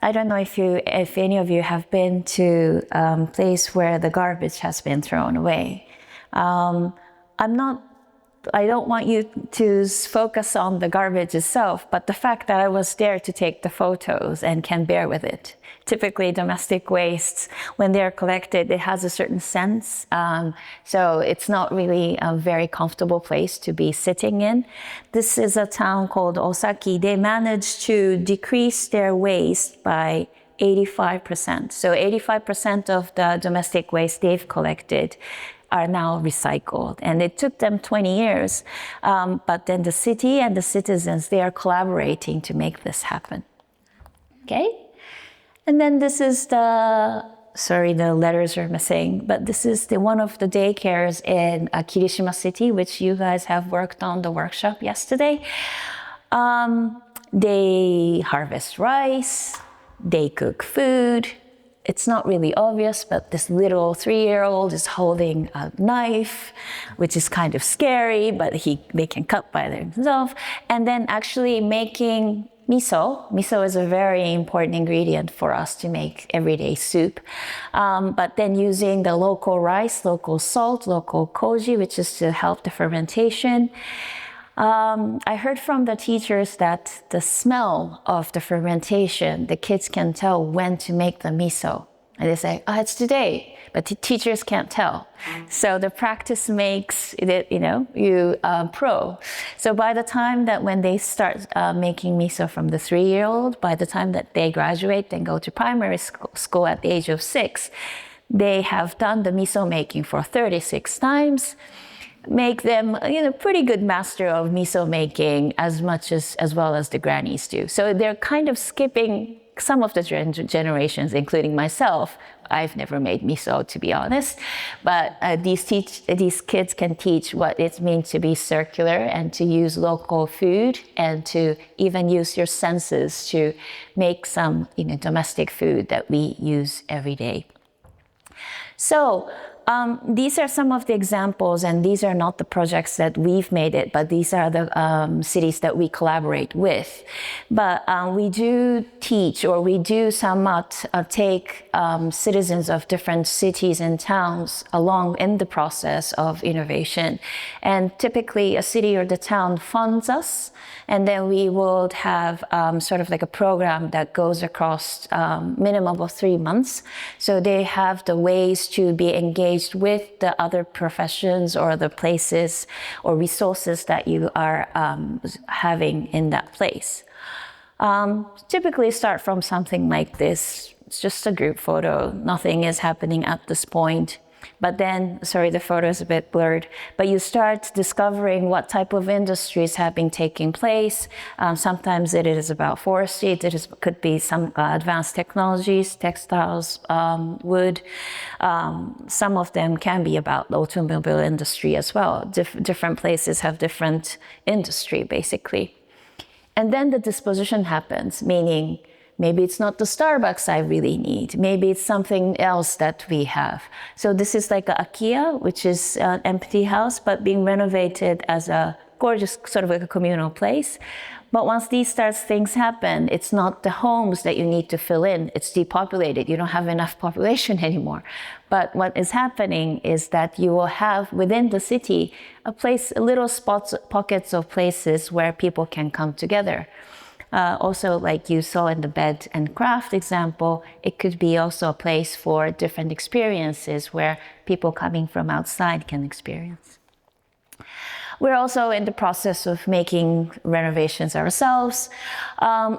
I don't know if any of you have been to a place where the garbage has been thrown away. I don't want you to focus on the garbage itself, but the fact that I was there to take the photos and can bear with it. Typically domestic wastes, when they're collected, it has a certain sense. So it's not really a very comfortable place to be sitting in. This is a town called Osaki. They managed to decrease their waste by 85%. So 85% of the domestic waste they've collected are now recycled. And it took them 20 years. But then the city and the citizens, they are collaborating to make this happen. Okay? And then this is the letters are missing, but this is one of the daycares in Kirishima City, which you guys have worked on the workshop yesterday. They harvest rice, they cook food. It's not really obvious, but this little 3-year-old is holding a knife, which is kind of scary, but they can cut by themselves. And then actually making miso. Miso is a very important ingredient for us to make everyday soup. But then using the local rice, local salt, local koji, which is to help the fermentation. I heard from the teachers that the smell of the fermentation, the kids can tell when to make the miso. And they say, oh, it's today, but the teachers can't tell. So the practice makes it, you pro. So by the time that when they start making miso from the 3-year-old, by the time that they graduate and go to primary school at the age of 6, they have done the miso making for 36 times. Make them, pretty good master of miso making as well as the grannies do. So they're kind of skipping some of the generations, including myself. I've never made miso, to be honest, but these kids can teach what it means to be circular and to use local food and to even use your senses to make some, domestic food that we use every day. So these are some of the examples, and these are not the projects that we've made it, but these are the cities that we collaborate with. But we do teach, or we do somewhat take citizens of different cities and towns along in the process of innovation. And typically a city or the town funds us, and then we will have sort of like a program that goes across minimum of 3 months. So they have the ways to be engaged with the other professions or the places or resources that you are having in that place. Typically start from something like this. It's just a group photo. Nothing is happening at this point. But then, sorry, the photo is a bit blurred, but you start discovering what type of industries have been taking place. Sometimes it is about forestry, could be some advanced technologies, textiles, wood. Some of them can be about the automobile industry as well. Different places have different industry, basically. And then the disposition happens, meaning maybe it's not the Starbucks I really need. Maybe it's something else that we have. So this is like a Akia, which is an empty house, but being renovated as a gorgeous, sort of like a communal place. But once these things happen, it's not the homes that you need to fill in. It's depopulated. You don't have enough population anymore. But what is happening is that you will have within the city little pockets of places where people can come together. Also, like you saw in the bed and craft example, it could be also a place for different experiences where people coming from outside can experience. We're also in the process of making renovations ourselves.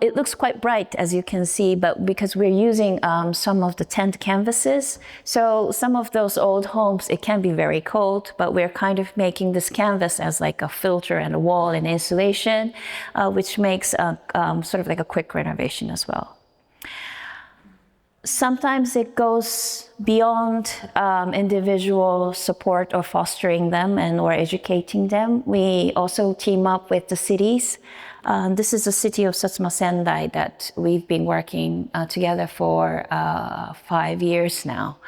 It looks quite bright, as you can see, but because we're using some of the tent canvases, so some of those old homes, it can be very cold, but we're kind of making this canvas as like a filter and a wall and insulation, which makes sort of like a quick renovation as well. Sometimes it goes beyond individual support or fostering them or educating them. We also team up with the cities. This is the city of Satsuma Sendai that we've been working together for 5 years now.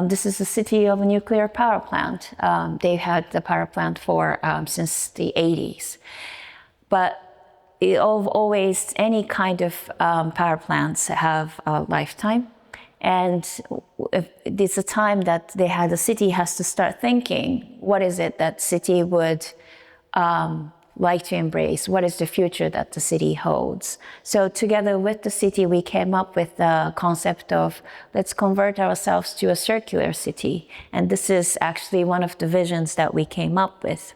This is the city of a nuclear power plant. They've had the power plant for since the 80s. But always, any kind of power plants have a lifetime. And it's a time that the city has to start thinking, what is it that city would like to embrace? What is the future that the city holds? So together with the city, we came up with the concept of let's convert ourselves to a circular city. And this is actually one of the visions that we came up with.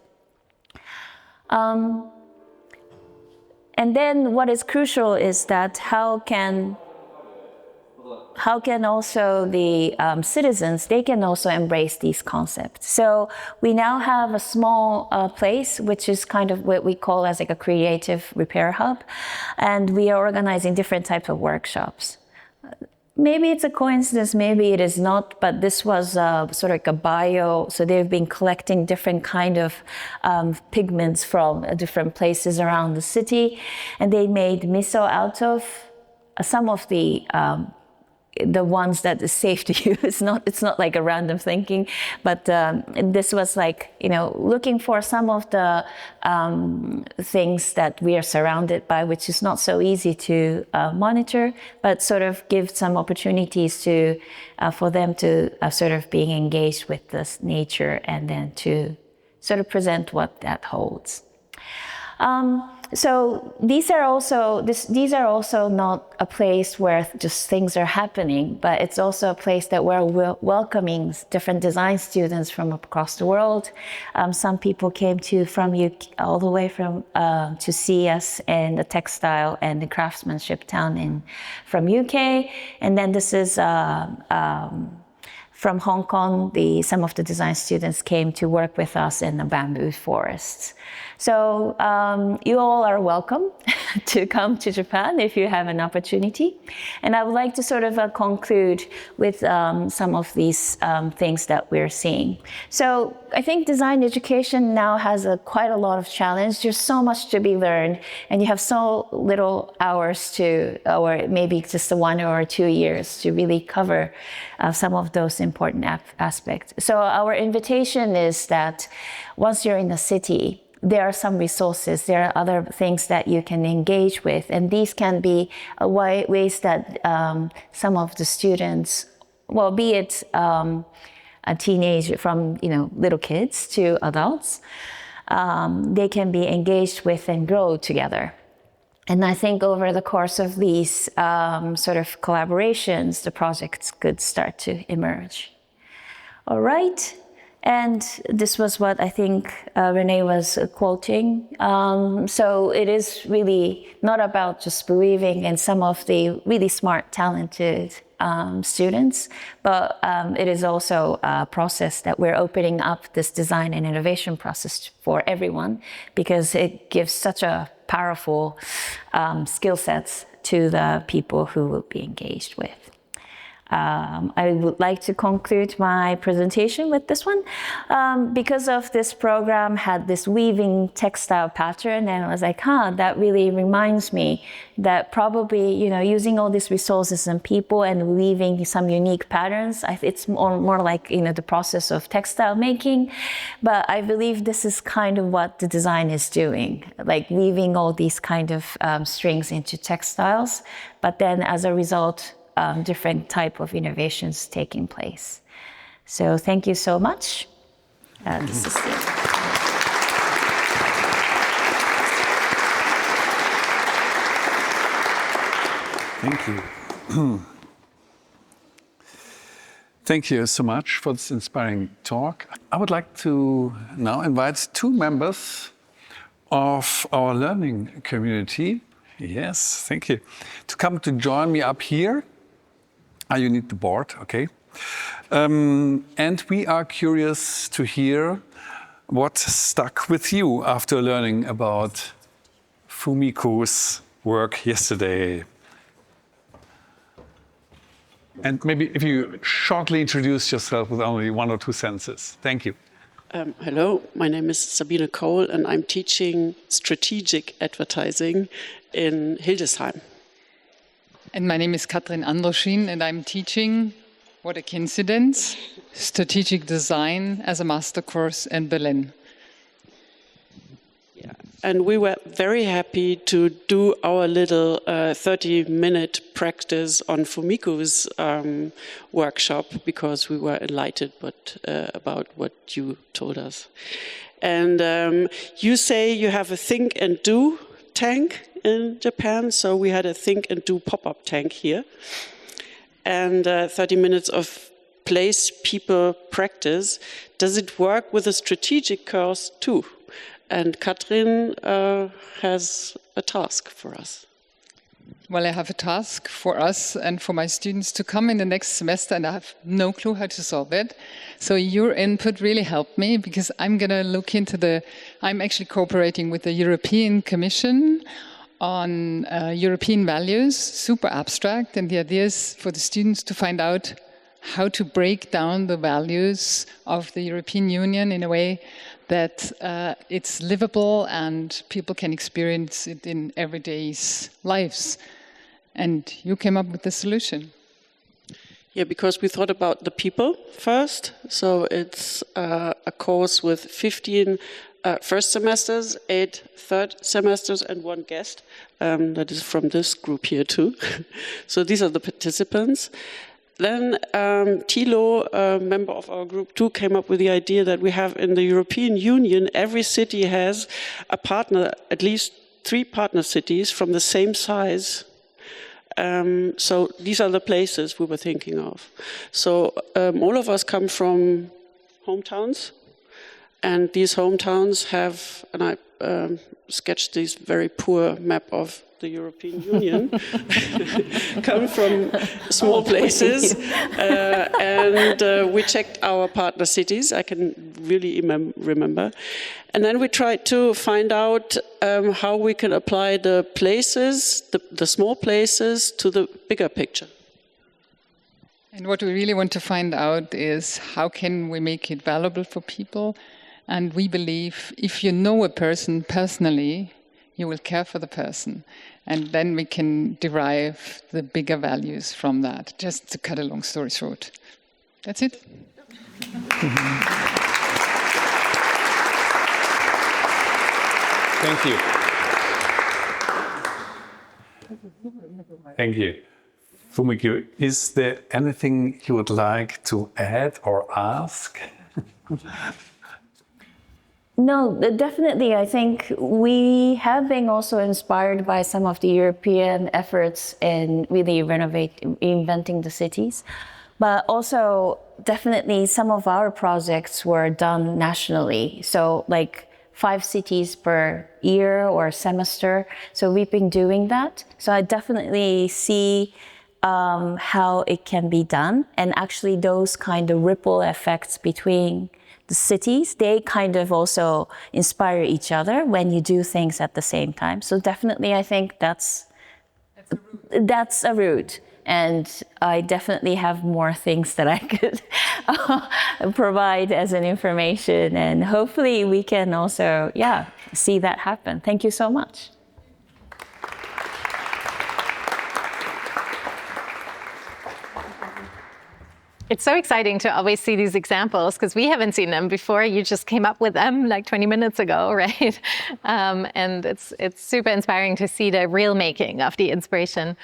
And then what is crucial is that how can also the citizens, they can also embrace these concepts. So we now have a small place, which is kind of what we call as like a creative repair hub. And we are organizing different types of workshops. maybe it's a coincidence, maybe it is not, but this was sort of like a bio. So they've been collecting different kind of pigments from different places around the city, and they made miso out of some of the ones that is safe to use. It's not like a random thinking, but this was like, looking for some of the things that we are surrounded by, which is not so easy to monitor, but sort of give some opportunities to for them to sort of being engaged with this nature, and then to sort of present what that holds. So these are also not a place where just things are happening, but it's also a place that we're welcoming different design students from across the world. Some people came from UK, all the way from to see us in the textile and the craftsmanship town from UK, and then this is. From Hong Kong, some of the design students came to work with us in the bamboo forests. So you all are welcome to come to Japan if you have an opportunity. And I would like to sort of conclude with some of these things that we're seeing. So I think design education now has quite a lot of challenge. There's so much to be learned, and you have so little hours or maybe just 1 or 2 years to really cover some of those important aspects. So our invitation is that once you're in the city, there are some resources, there are other things that you can engage with, and these can be ways that some of the students, well, be it a teenager from little kids to adults, they can be engaged with and grow together. And I think over the course of these sort of collaborations, the projects could start to emerge. All right. And this was what I think René was quoting. So it is really not about just believing in some of the really smart, talented students, but it is also a process that we're opening up this design and innovation process for everyone, because it gives such a powerful skill sets to the people who will be engaged with. I would like to conclude my presentation with this one. Because of this program had this weaving textile pattern, and I was like, that really reminds me that probably, using all these resources and people and weaving some unique patterns, it's more like, the process of textile making. But I believe this is kind of what the design is doing, like weaving all these kind of strings into textiles. But then as a result, different type of innovations taking place. So thank you so much. This is it. Thank you. Thank you so much for this inspiring talk. I would like to now invite 2 members of our learning community. Yes, thank you. To come to join me up here. You need the board, okay. And we are curious to hear what stuck with you after learning about Fumiko's work yesterday. And maybe if you shortly introduce yourself with only 1 or 2 sentences. Thank you. Hello, my name is Sabine Kohl, and I'm teaching strategic advertising in Hildesheim. And my name is Katrin Androschin, and I'm teaching, what a coincidence, strategic design as a master course in Berlin. Yeah. And we were very happy to do our little 30-minute practice on Fumiko's workshop, because we were enlightened about what you told us. And you say you have a think and do tank in Japan, so we had a think and do pop-up tank here, and 30 minutes of place, people, practice. Does it work with a strategic course too? And Katrin has a task for us. Well, I have a task for us and for my students to come in the next semester, and I have no clue how to solve it. So your input really helped me, because I'm going to look into I'm actually cooperating with the European Commission on European values, super abstract, and the idea is for the students to find out how to break down the values of the European Union in a way that it's livable and people can experience it in everyday lives. And you came up with the solution. Yeah, because we thought about the people first. So it's a course with 15 first semesters, 8 third semesters, and 1 guest. That is from this group here too. So these are the participants. Then Thilo, a member of our group too, came up with the idea that we have in the European Union, every city has a partner, at least 3 partner cities from the same size. So these are the places we were thinking of. So all of us come from hometowns, and these hometowns have, and I sketched this very poor map of the European Union, come from small places, and we checked our partner cities. I can really remember. And then we tried to find out how we can apply the places, the small places, to the bigger picture. And what we really want to find out is how can we make it valuable for people? And we believe if you know a person personally, you will care for the person. And then we can derive the bigger values from that, just to cut a long story short. That's it. Thank you. Thank you. Fumiko, is there anything you would like to add or ask? No, definitely. I think we have been also inspired by some of the European efforts in really reinventing the cities. But also, definitely, some of our projects were done nationally. So, like 5 cities per year or semester. So we've been doing that. So I definitely see how it can be done. And actually, those kind of ripple effects between the cities, they kind of also inspire each other when you do things at the same time. So definitely, I think that's a route. And I definitely have more things that I could provide as an information. And hopefully we can also, see that happen. Thank you so much. It's so exciting to always see these examples because we haven't seen them before. You just came up with them like 20 minutes ago, right? And it's super inspiring to see the real making of the inspiration.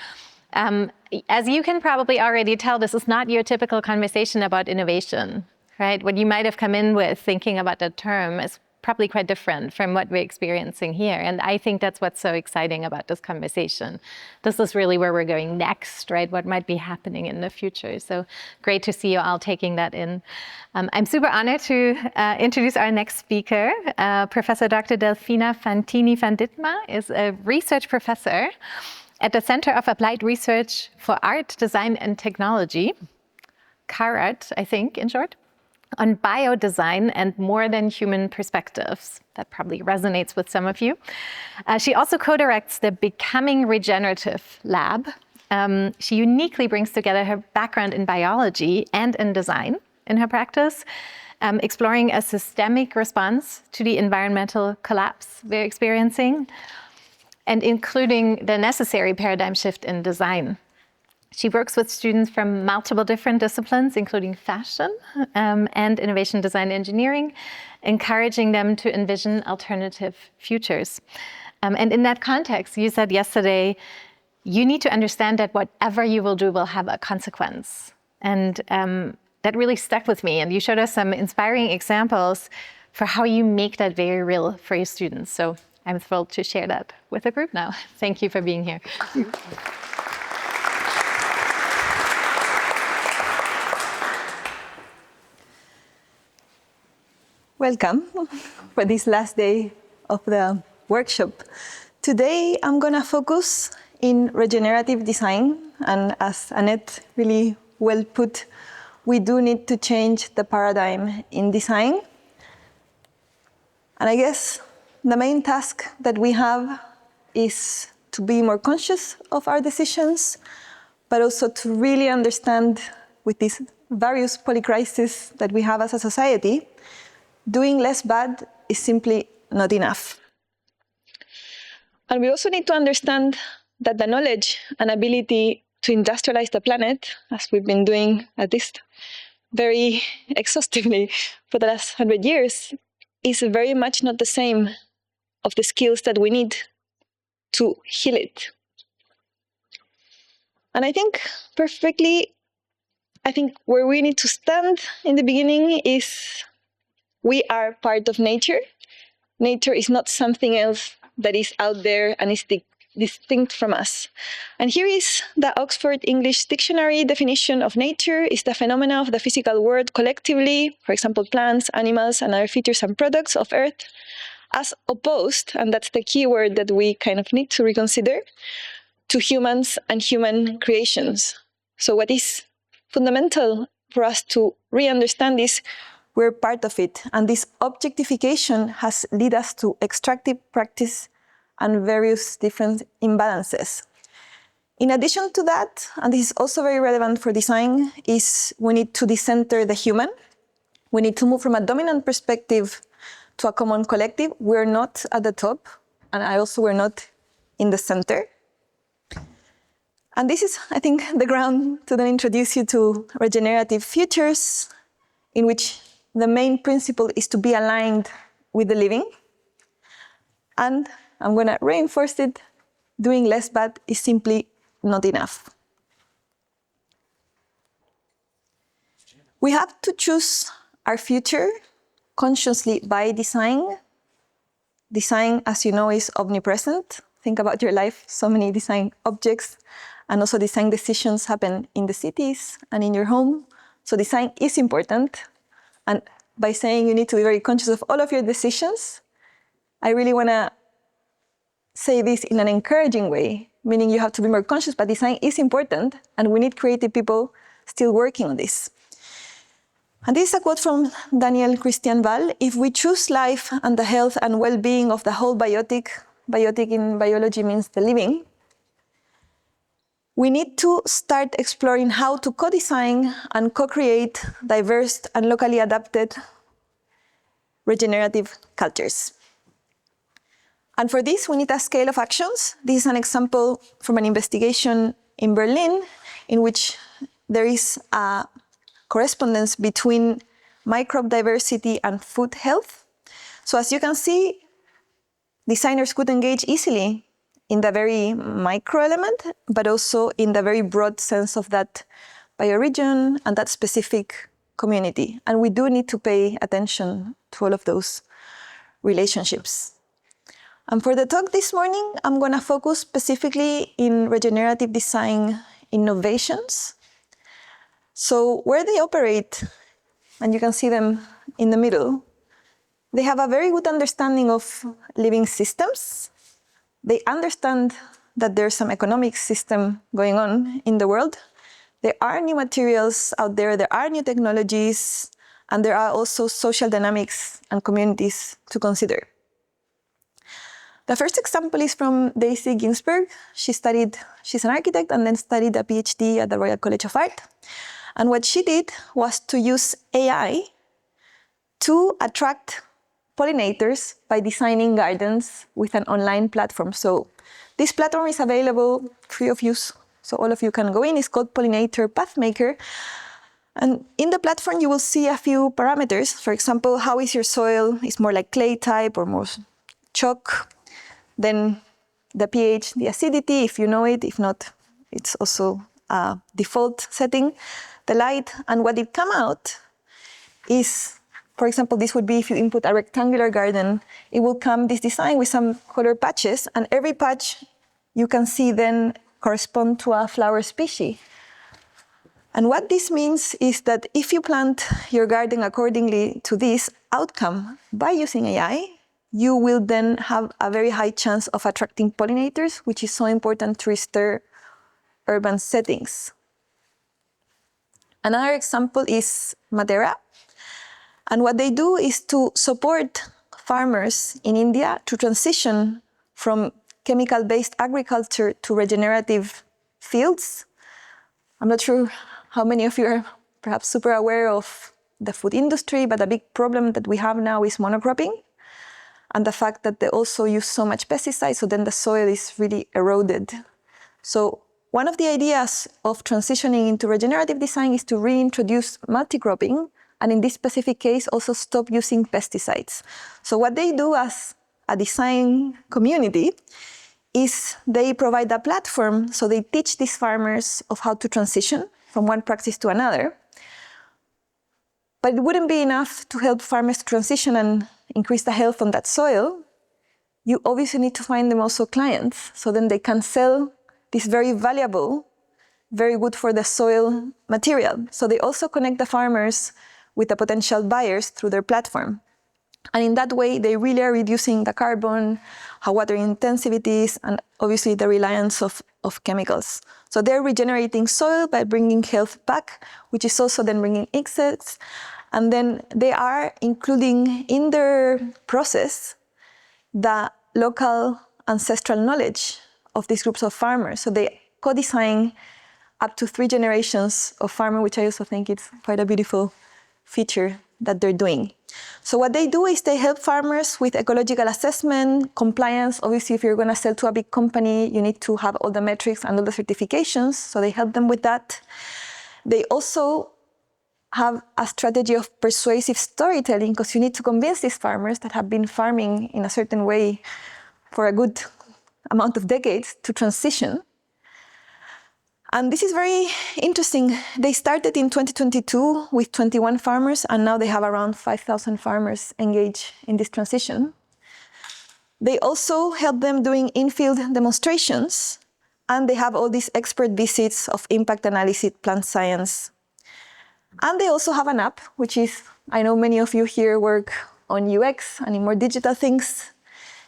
As you can probably already tell, this is not your typical conversation about innovation, right? What you might have come in with thinking about the term is probably quite different from what we're experiencing here. And I think that's what's so exciting about this conversation. This is really where we're going next, right? What might be happening in the future. So great to see you all taking that in. I'm super honored to introduce our next speaker. Professor Dr. Delfina Fantini van Ditmar is a research professor at the Center of Applied Research for Art, Design and Technology, CARAT, I think, in short, on biodesign and more than human perspectives. That probably resonates with some of you. She also co-directs the Becoming Regenerative Lab. She uniquely brings together her background in biology and in design in her practice, exploring a systemic response to the environmental collapse we're experiencing, and including the necessary paradigm shift in design. She works with students from multiple different disciplines, including fashion and innovation design engineering, encouraging them to envision alternative futures. And in that context, you said yesterday, you need to understand that whatever you will do will have a consequence. And that really stuck with me. And you showed us some inspiring examples for how you make that very real for your students. So I'm thrilled to share that with the group now. Thank you for being here. Welcome for this last day of the workshop. Today, I'm gonna focus in regenerative design. And as Annette really well put, we do need to change the paradigm in design. And I guess the main task that we have is to be more conscious of our decisions, but also to really understand with these various polycrises that we have as a society, doing less bad is simply not enough. And we also need to understand that the knowledge and ability to industrialize the planet, as we've been doing at least very exhaustively for the last 100 years, is very much not the same of the skills that we need to heal it. And I think where we need to stand in the beginning is we are part of nature. Nature is not something else that is out there and is distinct from us. And here is the Oxford English Dictionary definition of nature: is the phenomena of the physical world collectively, for example, plants, animals, and other features and products of Earth, as opposed, and that's the key word that we kind of need to reconsider, to humans and human creations. So what is fundamental for us to re-understand is we're part of it, and this objectification has led us to extractive practice and various different imbalances. In addition to that, and this is also very relevant for design, is we need to decenter the human. We need to move from a dominant perspective to a common collective. We're not at the top, and we're not in the center. And this is, I think, the ground to then introduce you to regenerative futures, in which the main principle is to be aligned with the living. And I'm going to reinforce it, doing less bad is simply not enough. We have to choose our future consciously by design. Design, as you know, is omnipresent. Think about your life, so many design objects, and also design decisions happen in the cities and in your home. So design is important. And by saying you need to be very conscious of all of your decisions, I really want to say this in an encouraging way, meaning you have to be more conscious, but design is important, and we need creative people still working on this. And this is a quote from Daniel Christian Val: if we choose life and the health and well-being of the whole biotic in biology means the living, we need to start exploring how to co-design and co-create diverse and locally adapted regenerative cultures. And for this, we need a scale of actions. This is an example from an investigation in Berlin, in which there is a correspondence between microbe diversity and food health. So as you can see, designers could engage easily in the very micro element, but also in the very broad sense of that bioregion and that specific community. And we do need to pay attention to all of those relationships. And for the talk this morning, I'm going to focus specifically in regenerative design innovations. So where they operate, and you can see them in the middle, they have a very good understanding of living systems. They understand that there's some economic system going on in the world. There are new materials out there, there are new technologies, and there are also social dynamics and communities to consider. The first example is from Daisy Ginsberg. She's an architect and then studied a PhD at the Royal College of Art. And what she did was to use AI to attract pollinators by designing gardens with an online platform. So this platform is available free of use, so all of you can go in. It's called Pollinator Pathmaker. And in the platform, you will see a few parameters. For example, how is your soil? It's more like clay type or more chalk. Then the pH, the acidity, if you know it. If not, it's also a default setting. The light, and what it come out is, for example, this would be if you input a rectangular garden, it will come this design with some color patches, and every patch you can see then correspond to a flower species. And what this means is that if you plant your garden accordingly to this outcome by using AI, you will then have a very high chance of attracting pollinators, which is so important to restore urban settings. Another example is Madeira. And what they do is to support farmers in India to transition from chemical-based agriculture to regenerative fields. I'm not sure how many of you are perhaps super aware of the food industry, but a big problem that we have now is monocropping, and the fact that they also use so much pesticides, so then the soil is really eroded. So one of the ideas of transitioning into regenerative design is to reintroduce multi-cropping, and in this specific case, also stop using pesticides. So what they do as a design community is they provide a platform, so they teach these farmers of how to transition from one practice to another. But it wouldn't be enough to help farmers transition and increase the health on that soil. You obviously need to find them also clients, so then they can sell this very valuable, very good for the soil material. So they also connect the farmers with the potential buyers through their platform. And in that way, they really are reducing the carbon, how water intensive it is, and obviously the reliance of chemicals. So they're regenerating soil by bringing health back, which is also then bringing insects. And then they are including in their process the local ancestral knowledge of these groups of farmers. So they co-design up to 3 generations of farmers, which I also think it's quite a beautiful feature that they're doing. So what they do is they help farmers with ecological assessment, compliance. Obviously, if you're going to sell to a big company, you need to have all the metrics and all the certifications. So they help them with that. They also have a strategy of persuasive storytelling, because you need to convince these farmers that have been farming in a certain way for a good amount of decades to transition. And this is very interesting. They started in 2022 with 21 farmers, and now they have around 5,000 farmers engaged in this transition. They also help them doing in-field demonstrations, and they have all these expert visits of impact analysis, plant science. And they also have an app, which is, I know many of you here work on UX and in more digital things.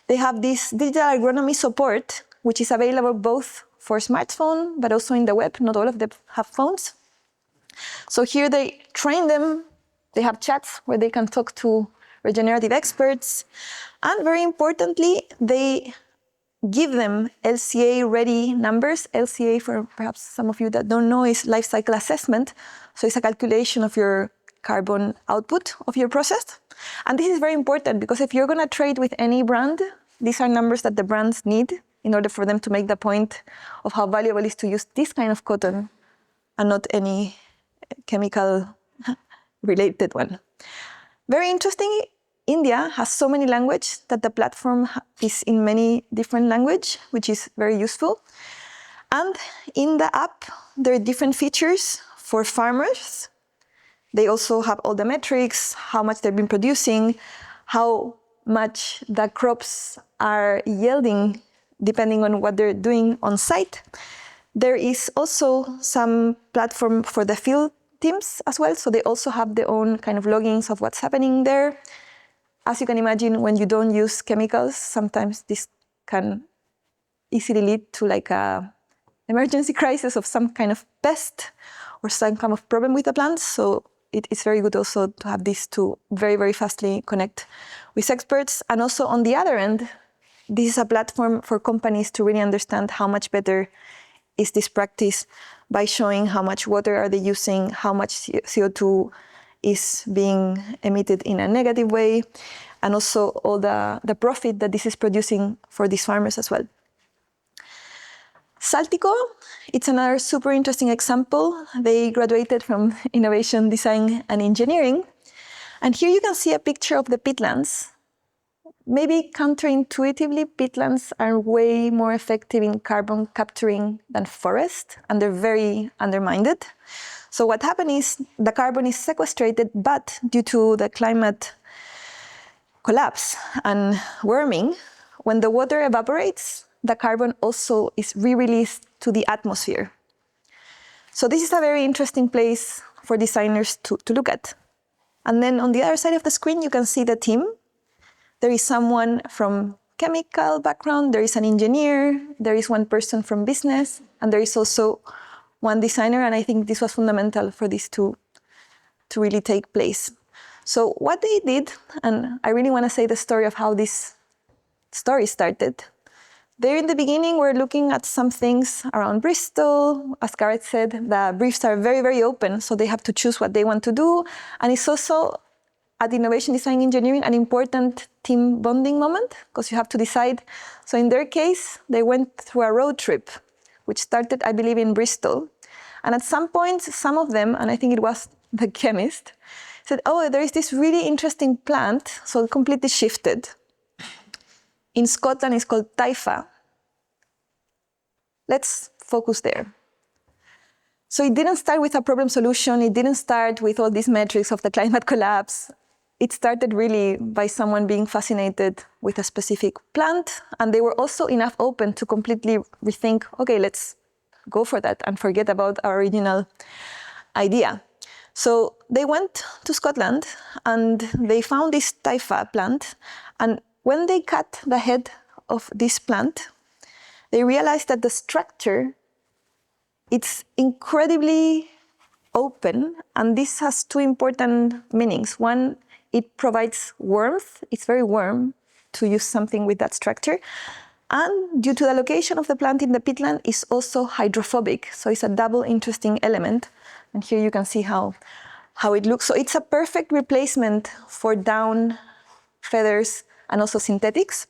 They have this digital agronomy support, which is available both for smartphone, but also in the web. Not all of them have phones. So here they train them. They have chats where they can talk to regenerative experts. And very importantly, they give them LCA-ready numbers. LCA, for perhaps some of you that don't know, is life cycle assessment. So it's a calculation of your carbon output of your process. And this is very important, because if you're going to trade with any brand, these are numbers that the brands need in order for them to make the point of how valuable it is to use this kind of cotton and not any chemical-related one. Very interesting, India has so many languages that the platform is in many different languages, which is very useful. And in the app, there are different features for farmers. They also have all the metrics, how much they've been producing, how much the crops are yielding depending on what they're doing on site. There is also some platform for the field teams as well, so they also have their own kind of loggings of what's happening there. As you can imagine, when you don't use chemicals, sometimes this can easily lead to like a emergency crisis of some kind of pest or some kind of problem with the plants. So it's very good also to have these two very, very fastly connect with experts. And also on the other end, this is a platform for companies to really understand how much better is this practice by showing how much water are they using, how much CO2 is being emitted in a negative way, and also all the profit that this is producing for these farmers as well. Saltico, it's another super interesting example. They graduated from innovation, design, and engineering. And here you can see a picture of the peatlands. Maybe counterintuitively, peatlands are way more effective in carbon capturing than forest, and they're very undermined. So what happened is the carbon is sequestrated, but due to the climate collapse and warming, when the water evaporates, the carbon also is re-released to the atmosphere. So this is a very interesting place for designers to look at. And then on the other side of the screen, you can see the team. There is someone from chemical background, there is an engineer, there is one person from business, and there is also one designer, and I think this was fundamental for this to really take place. So what they did, and I really want to say the story of how this story started. There in the beginning, we're looking at some things around Bristol. As Gareth said, the briefs are very, very open, so they have to choose what they want to do. And it's also, at innovation design engineering, an important team bonding moment, because you have to decide. So in their case, they went through a road trip, which started, I believe, in Bristol. And at some point, some of them, and I think it was the chemist, said, oh, there is this really interesting plant, so it completely shifted. In Scotland, it's called Taifa. Let's focus there. So it didn't start with a problem solution. It didn't start with all these metrics of the climate collapse. It started really by someone being fascinated with a specific plant. And they were also enough open to completely rethink, okay, let's go for that and forget about our original idea. So they went to Scotland and they found this Taifa plant. And when they cut the head of this plant, they realized that the structure, it's incredibly open, and this has two important meanings. One, it provides warmth. It's very warm to use something with that structure. And due to the location of the plant in the peatland, it's also hydrophobic. So it's a double interesting element. And here you can see how it looks. So it's a perfect replacement for down, feathers, and also synthetics.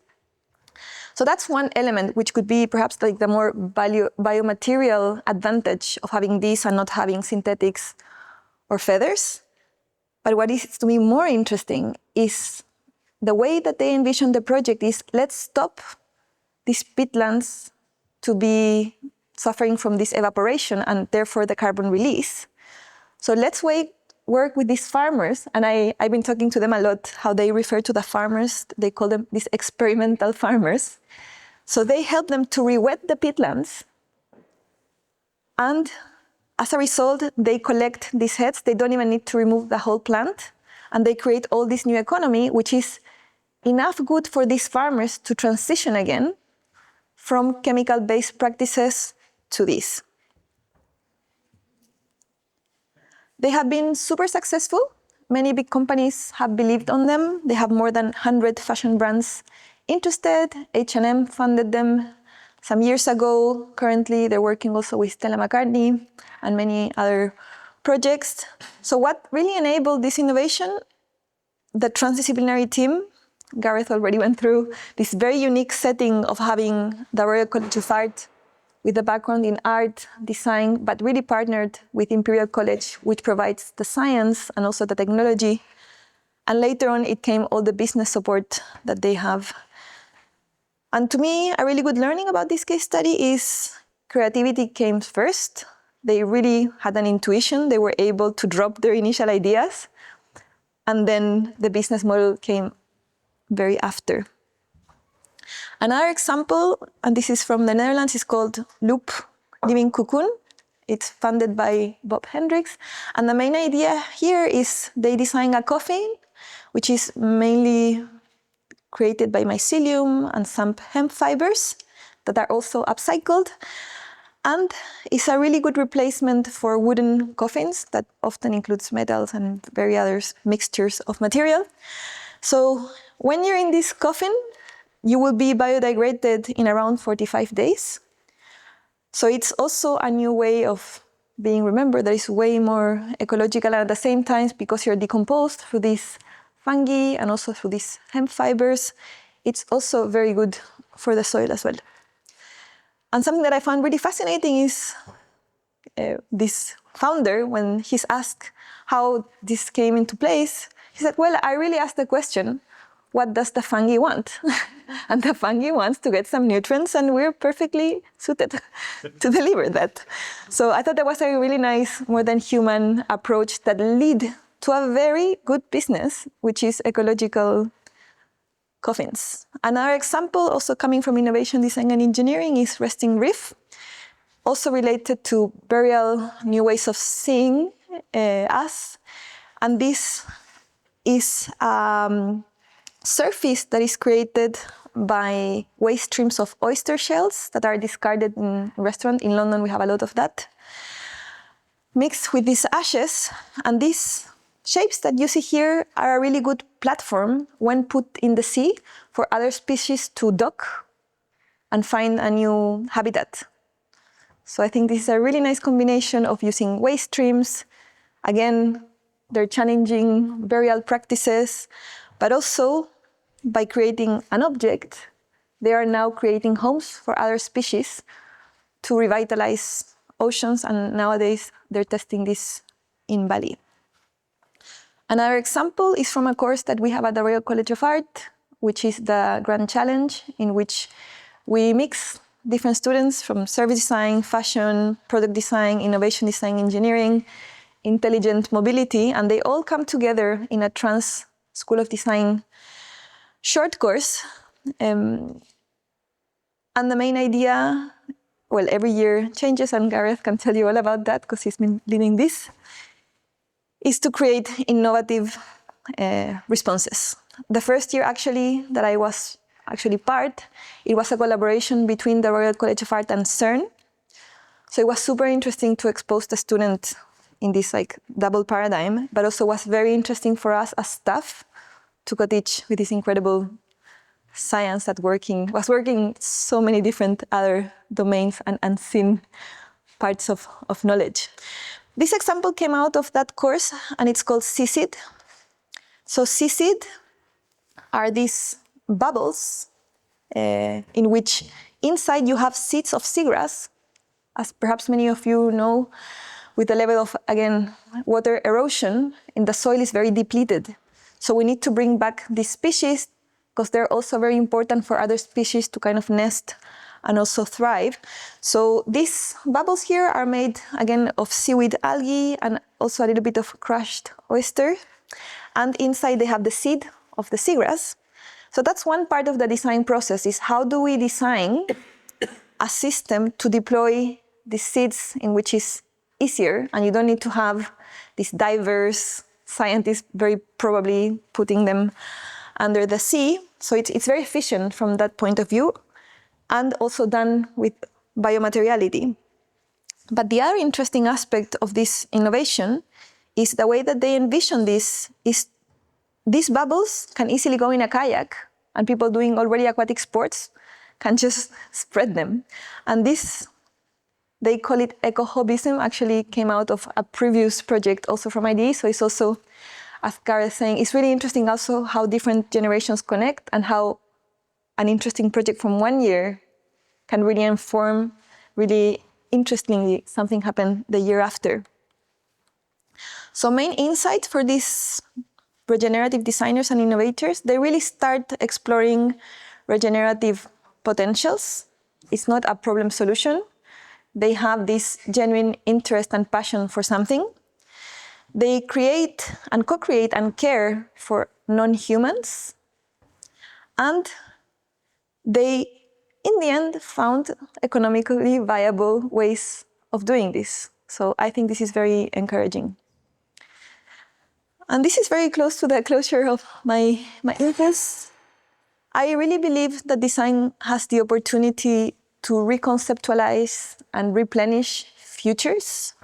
So that's one element, which could be perhaps like the more biomaterial advantage of having this and not having synthetics or feathers. But what is to me more interesting is the way that they envision the project is, let's stop these peatlands to be suffering from this evaporation and therefore the carbon release. So let's work with these farmers, and I've been talking to them a lot, how they refer to the farmers, they call them these experimental farmers. So they help them to re-wet the peatlands, and as a result, they collect these heads. They don't even need to remove the whole plant, and they create all this new economy, which is enough good for these farmers to transition again from chemical-based practices to this. They have been super successful. Many big companies have believed on them. They have more than 100 fashion brands interested. H&M funded them some years ago. Currently, they're working also with Stella McCartney and many other projects. So what really enabled this innovation? The transdisciplinary team. Gareth already went through this very unique setting of having the Royal College of Art with a background in art, design, but really partnered with Imperial College, which provides the science and also the technology. And later on, it came all the business support that they have. And to me, a really good learning about this case study is creativity came first. They really had an intuition. They were able to drop their initial ideas. And then the business model came very after. Another example, and this is from the Netherlands, is called Loop Living Cocoon. It's funded by Bob Hendricks. And the main idea here is they design a coffin, which is mainly created by mycelium and some hemp fibers that are also upcycled. And it's a really good replacement for wooden coffins that often includes metals and various other mixtures of material. So when you're in this coffin, you will be biodegraded in around 45 days. So it's also a new way of being remembered that is way more ecological, and at the same time, because you're decomposed through these fungi and also through these hemp fibers, it's also very good for the soil as well. And something that I found really fascinating is this founder, when he's asked how this came into place, he said, well, I really asked the question, what does the fungi want? And the fungi wants to get some nutrients, and we're perfectly suited to deliver that. So I thought that was a really nice, more than human approach that led to a very good business, which is ecological coffins. Another example, also coming from innovation design and engineering, is Resting Reef, also related to burial new ways of seeing us. And this is surface that is created by waste streams of oyster shells that are discarded in restaurants. In London, we have a lot of that, mixed with these ashes. And these shapes that you see here are a really good platform when put in the sea for other species to dock and find a new habitat. So I think this is a really nice combination of using waste streams. Again, they're challenging burial practices, but also by creating an object, they are now creating homes for other species to revitalize oceans, and nowadays they're testing this in Bali. Another example is from a course that we have at the Royal College of Art, which is the Grand Challenge, in which we mix different students from service design, fashion, product design, innovation design, engineering, intelligent mobility, and they all come together in a trans School of Design short course. And the main idea, well, every year changes, and Gareth can tell you all about that because he's been leading this, is to create innovative responses. The first year actually that I was part, it was a collaboration between the Royal College of Art and CERN. So it was super interesting to expose the student in this like double paradigm, but also was very interesting for us as staff to co-teach with this incredible science that was working so many different other domains and unseen parts of knowledge. This example came out of that course, and it's called seaseed. So seaseed are these bubbles in which inside you have seeds of seagrass. As perhaps many of you know, with the level of, again, water erosion, and the soil is very depleted. So we need to bring back these species because they're also very important for other species to kind of nest and also thrive. So these bubbles here are made, again, of seaweed algae and also a little bit of crushed oyster. And inside they have the seed of the seagrass. So that's one part of the design process, is how do we design a system to deploy the seeds in which is easier, and you don't need to have these diverse scientists very probably putting them under the sea. So it's very efficient from that point of view, and also done with biomateriality. But the other interesting aspect of this innovation is the way that they envision this is these bubbles can easily go in a kayak, and people doing already aquatic sports can just spread them. And this, they call it eco-hobbyism, actually came out of a previous project also from IDE. So it's also, as Gareth is saying, it's really interesting also how different generations connect and how an interesting project from one year can really inform, really interestingly, something happened the year after. So main insight for these regenerative designers and innovators, they really start exploring regenerative potentials. It's not a problem solution. They have this genuine interest and passion for something. They create and co-create and care for non-humans. And they, in the end, found economically viable ways of doing this. So I think this is very encouraging. And this is very close to the closure of my interest. I really believe that design has the opportunity to reconceptualize and replenish futures.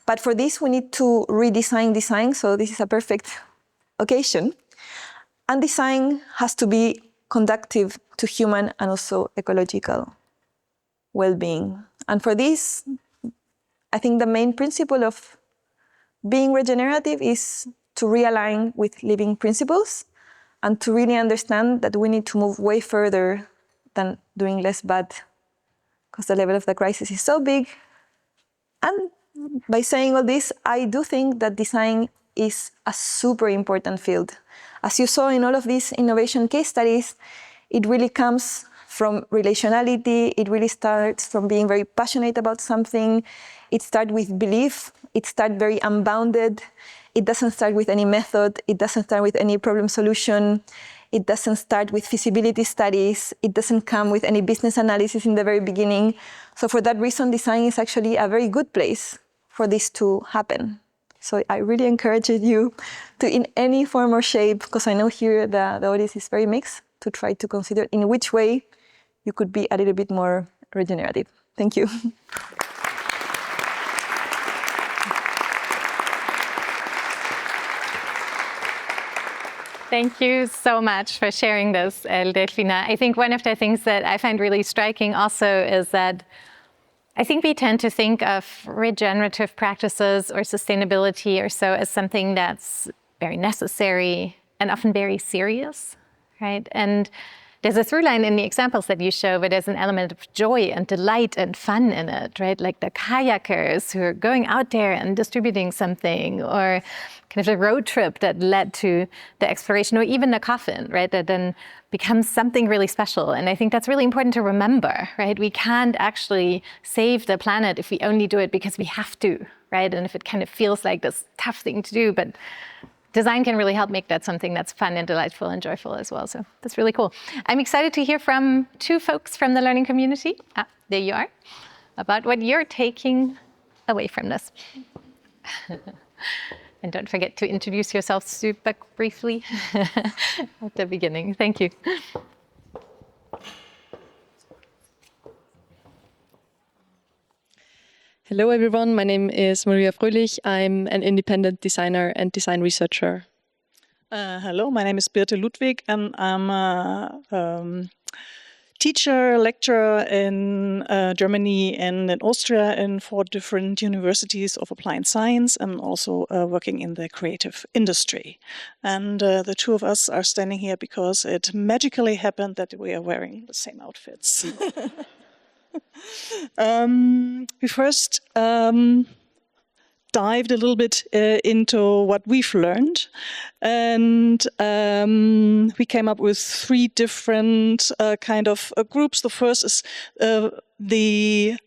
But for this, we need to redesign design, so this is a perfect occasion. And design has to be conducive to human and also ecological well-being. And for this, I think the main principle of being regenerative is to realign with living principles and to really understand that we need to move way further than doing less bad, because the level of the crisis is so big. And by saying all this, I do think that design is a super important field. As you saw in all of these innovation case studies, it really comes from relationality. It really starts from being very passionate about something. It starts with belief. It starts very unbounded. It doesn't start with any method. It doesn't start with any problem solution. It doesn't start with feasibility studies. It doesn't come with any business analysis in the very beginning. So for that reason, design is actually a very good place for this to happen. So I really encourage you to, in any form or shape, because I know here the audience is very mixed, to try to consider in which way you could be a little bit more regenerative. Thank you. Thank you so much for sharing this, Delfina. I think one of the things that I find really striking also is that I think we tend to think of regenerative practices or sustainability or so as something that's very necessary and often very serious, right? And there's a through line in the examples that you show where there's an element of joy and delight and fun in it, right? Like the kayakers who are going out there and distributing something, or kind of the road trip that led to the exploration, or even the coffin, right? That then becomes something really special. And I think that's really important to remember, right? We can't actually save the planet if we only do it because we have to, right? And if it kind of feels like this tough thing to do, but design can really help make that something that's fun and delightful and joyful as well. So that's really cool. I'm excited to hear from two folks from the learning community. There you are, about what you're taking away from this. And don't forget to introduce yourself super briefly at the beginning. Thank you. Hello everyone, my name is Maria Fröhlich. I'm an independent designer and design researcher. Hello, my name is Birte Ludwig and I'm a teacher, lecturer in Germany and in Austria in 4 different universities of applied science, and also working in the creative industry. And the two of us are standing here because it magically happened that we are wearing the same outfits. We first dived a little bit into what we've learned, and we came up with 3 different kind of groups. The first is the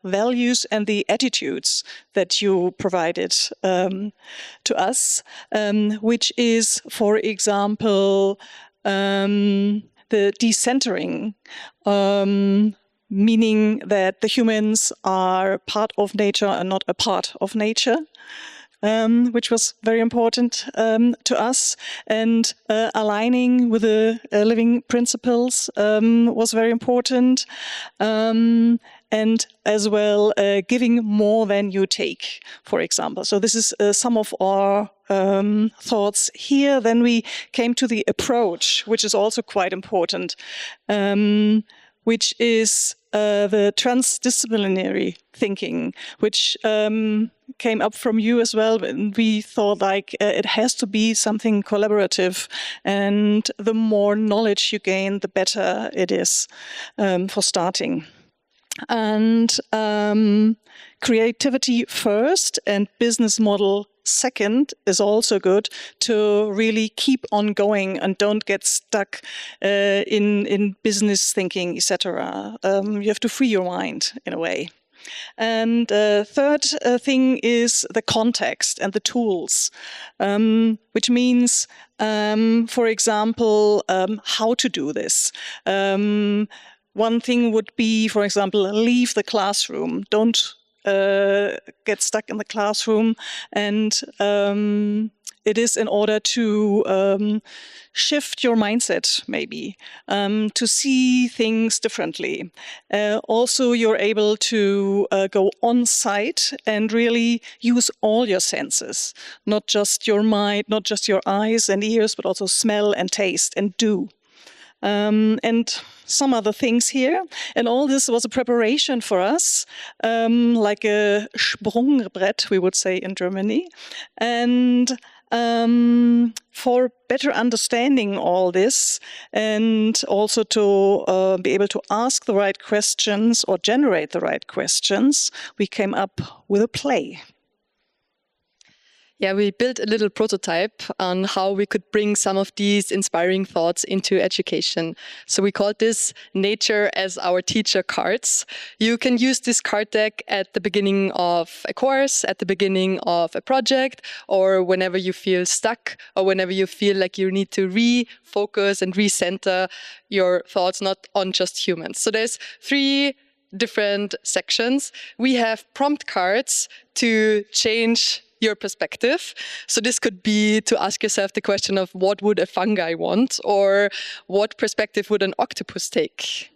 values and the attitudes that you provided to us, which is, for example, the decentering, meaning that the humans are part of nature and not a part of nature, which was very important to us. And aligning with the living principles was very important. And as well, giving more than you take, for example. So this is some of our thoughts here. Then we came to the approach, which is also quite important, which is the transdisciplinary thinking, which came up from you as well. And we thought like it has to be something collaborative, and the more knowledge you gain, the better it is for starting. And creativity first and business model second is also good to really keep on going and don't get stuck in business thinking, etc. You have to free your mind in a way. And third thing is the context and the tools, which means, for example, how to do this. One thing would be, for example, leave the classroom. Don't get stuck in the classroom. And it is in order to shift your mindset, maybe, to see things differently. Also, you're able to go on site and really use all your senses, not just your mind, not just your eyes and ears, but also smell and taste and do. And some other things here. And all this was a preparation for us, like a Sprungbrett, we would say in Germany. And for better understanding all this, and also to be able to ask the right questions or generate the right questions, we came up with a play. Yeah, we built a little prototype on how we could bring some of these inspiring thoughts into education. So we called this Nature as Our Teacher cards. You can use this card deck at the beginning of a course, at the beginning of a project, or whenever you feel stuck, or whenever you feel like you need to refocus and recenter your thoughts, not on just humans. So there's 3 different sections. We have prompt cards to change your perspective. So this could be to ask yourself the question of what would a fungi want, or what perspective would an octopus take?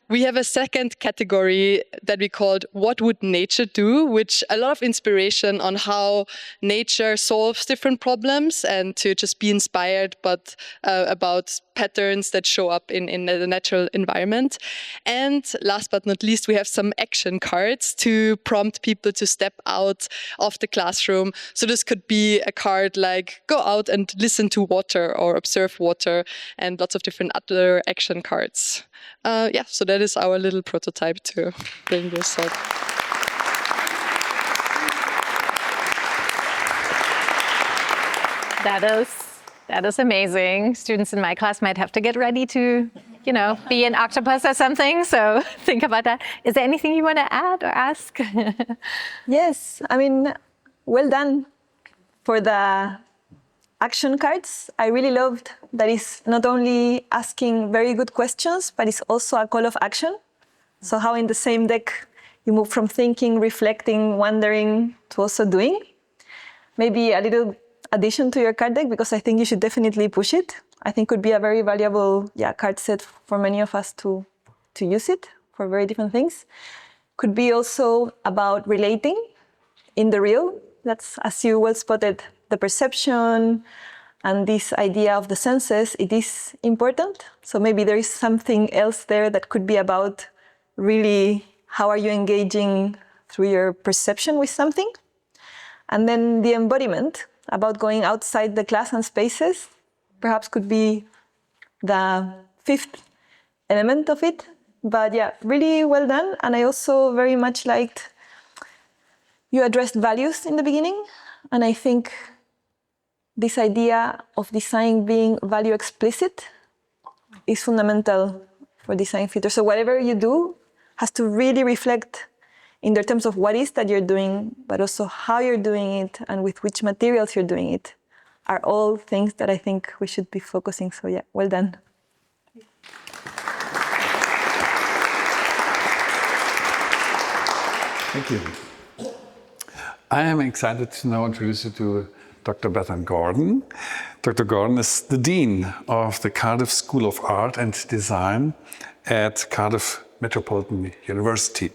we have a second category that we called What Would Nature Do?, which a lot of inspiration on how nature solves different problems and to just be inspired but about patterns that show up in the natural environment. And last but not least, we have some action cards to prompt people to step out of the classroom. So this could be a card like go out and listen to water or observe water, and lots of different other action cards. Yeah, so that is our little prototype to bring this up. That is amazing. Students in my class might have to get ready to, you know, be an octopus or something. So think about that. Is there anything you want to add or ask? Yes, I mean, well done for the action cards. I really loved that it's not only asking very good questions, but it's also a call of action. So how in the same deck you move from thinking, reflecting, wondering to also doing. Maybe a little addition to your card deck, because I think you should definitely push it. I think it could be a very valuable card set for many of us to use it for very different things. Could be also about relating in the real. That's, as you well spotted, the perception and this idea of the senses, it is important. So maybe there is something else there that could be about really how are you engaging through your perception with something. And then the embodiment, about going outside the class and spaces, perhaps could be the fifth element of it. But yeah, really well done. And I also very much liked you addressed values in the beginning. And I think this idea of design being value explicit is fundamental for design theater. So whatever you do has to really reflect in the terms of what is that you're doing, but also how you're doing it and with which materials you're doing it are all things that I think we should be focusing. So yeah, well done. Thank you. I am excited to now introduce you to Dr. Bethan Gordon. Dr. Gordon is the Dean of the Cardiff School of Art and Design at Cardiff Metropolitan University.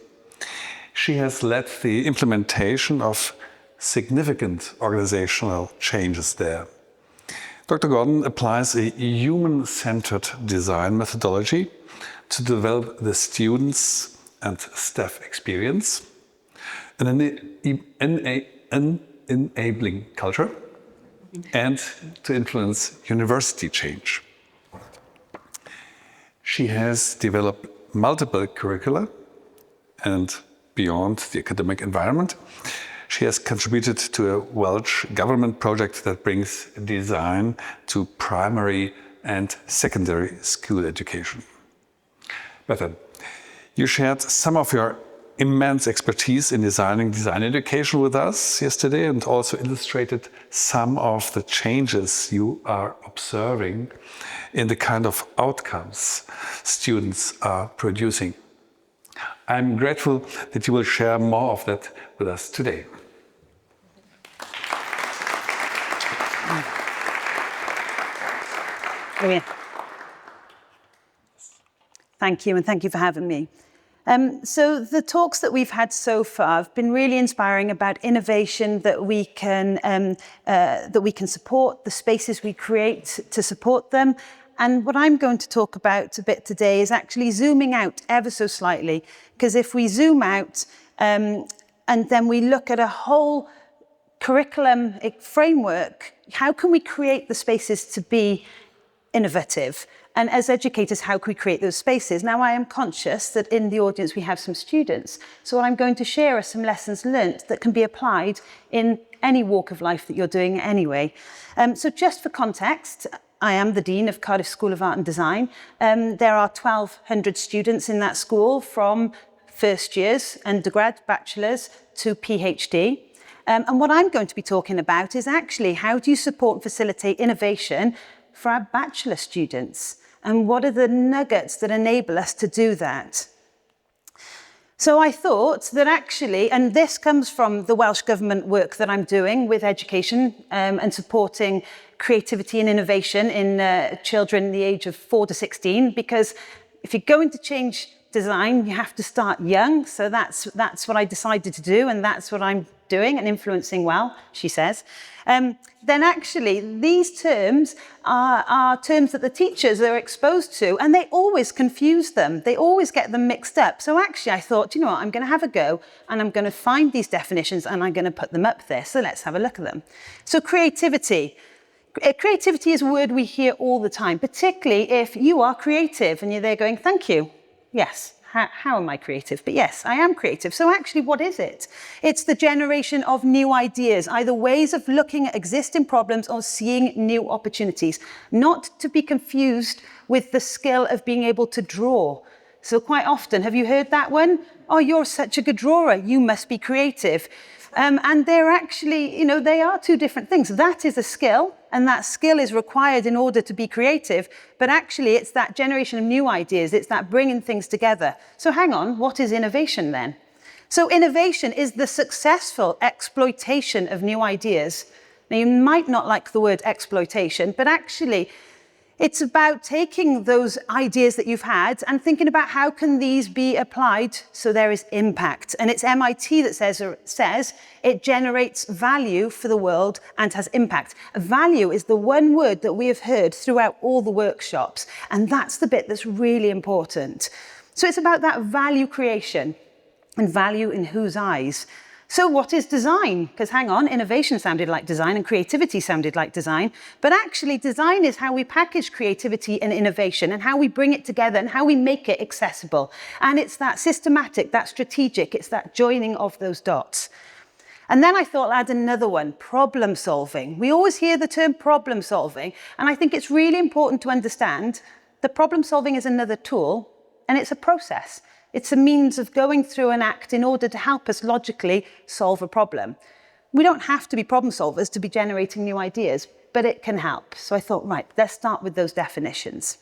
She has led the implementation of significant organizational changes there. Dr. Gordon applies a human-centered design methodology to develop the students' and staff experience, an enabling culture, and to influence university change. She has developed multiple curricula, and beyond the academic environment, she has contributed to a Welsh government project that brings design to primary and secondary school education. Bethan, you shared some of your immense expertise in design education with us yesterday, and also illustrated some of the changes you are observing in the kind of outcomes students are producing. I'm grateful that you will share more of that with us today. Brilliant. Thank you, and thank you for having me. So the talks that we've had so far have been really inspiring about innovation that we can support, the spaces we create to support them. And what I'm going to talk about a bit today is actually zooming out ever so slightly, because if we zoom out and then we look at a whole curriculum framework, how can we create the spaces to be innovative? And as educators, how can we create those spaces? Now, I am conscious that in the audience we have some students. So what I'm going to share are some lessons learnt that can be applied in any walk of life that you're doing anyway. So just for context, I am the Dean of Cardiff School of Art and Design. There are 1,200 students in that school from first years, undergrad, bachelor's to PhD. And what I'm going to be talking about is actually how do you support and facilitate innovation for our bachelor students? And what are the nuggets that enable us to do that? So I thought that actually, and this comes from the Welsh Government work that I'm doing with education and supporting creativity and innovation in children in the age of 4 to 16, because if you're going to change design, you have to start young. So that's what I decided to do, and that's what I'm doing and influencing well, she says. Then actually these terms are terms that the teachers are exposed to, and they always confuse them. They always get them mixed up. So actually I thought, you know what, I'm going to have a go and I'm going to find these definitions and I'm going to put them up there. So let's have a look at them. So creativity. Creativity is a word we hear all the time, particularly if you are creative and you're there going, thank you. Yes. How am I creative? But yes, I am creative. So actually, what is it? It's the generation of new ideas, either ways of looking at existing problems or seeing new opportunities, not to be confused with the skill of being able to draw. So quite often, have you heard that one? Oh, you're such a good drawer. You must be creative. And they're actually, you know, they are two different things. That is a skill, and that skill is required in order to be creative. But actually, it's that generation of new ideas. It's that bringing things together. So hang on, what is innovation then? So innovation is the successful exploitation of new ideas. Now, you might not like the word exploitation, but actually, it's about taking those ideas that you've had and thinking about how can these be applied so there is impact. And it's MIT that says it generates value for the world and has impact. Value is the one word that we have heard throughout all the workshops. And that's the bit that's really important. So it's about that value creation, and value in whose eyes? So what is design? Because hang on, innovation sounded like design and creativity sounded like design. But actually design is how we package creativity and innovation and how we bring it together and how we make it accessible. And it's that systematic, that strategic, it's that joining of those dots. And then I thought I'd add another one, problem solving. We always hear the term problem solving. And I think it's really important to understand that problem solving is another tool and it's a process. It's a means of going through an act in order to help us logically solve a problem. We don't have to be problem solvers to be generating new ideas, but it can help. So I thought, right, let's start with those definitions.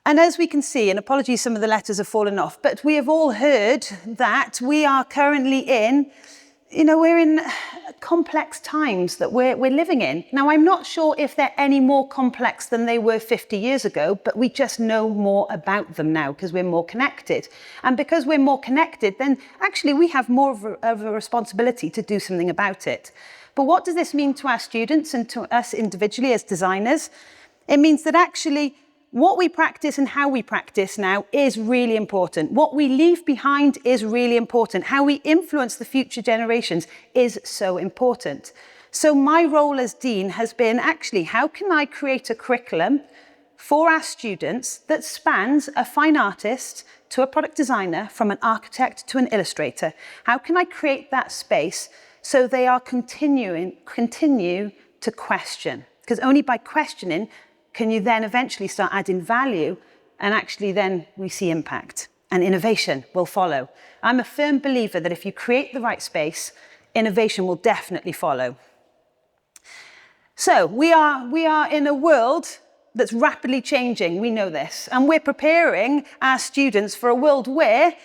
And as we can see, and apologies, some of the letters have fallen off, but we have all heard that we are currently in, we're in complex times that we're living in. Now, I'm not sure if they're any more complex than they were 50 years ago, but we just know more about them now because we're more connected. And because we're more connected, then actually we have more of a responsibility to do something about it. But what does this mean to our students and to us individually as designers? It means that actually what we practice and how we practice now is really important. What we leave behind is really important. How we influence the future generations is so important. So my role as Dean has been actually, how can I create a curriculum for our students that spans a fine artist to a product designer, from an architect to an illustrator? How can I create that space so they are continue to question? Because only by questioning can you then eventually start adding value, and actually then we see impact and innovation will follow. I'm a firm believer that if you create the right space, innovation will definitely follow. So we are in a world that's rapidly changing, we know this, and we're preparing our students for a world where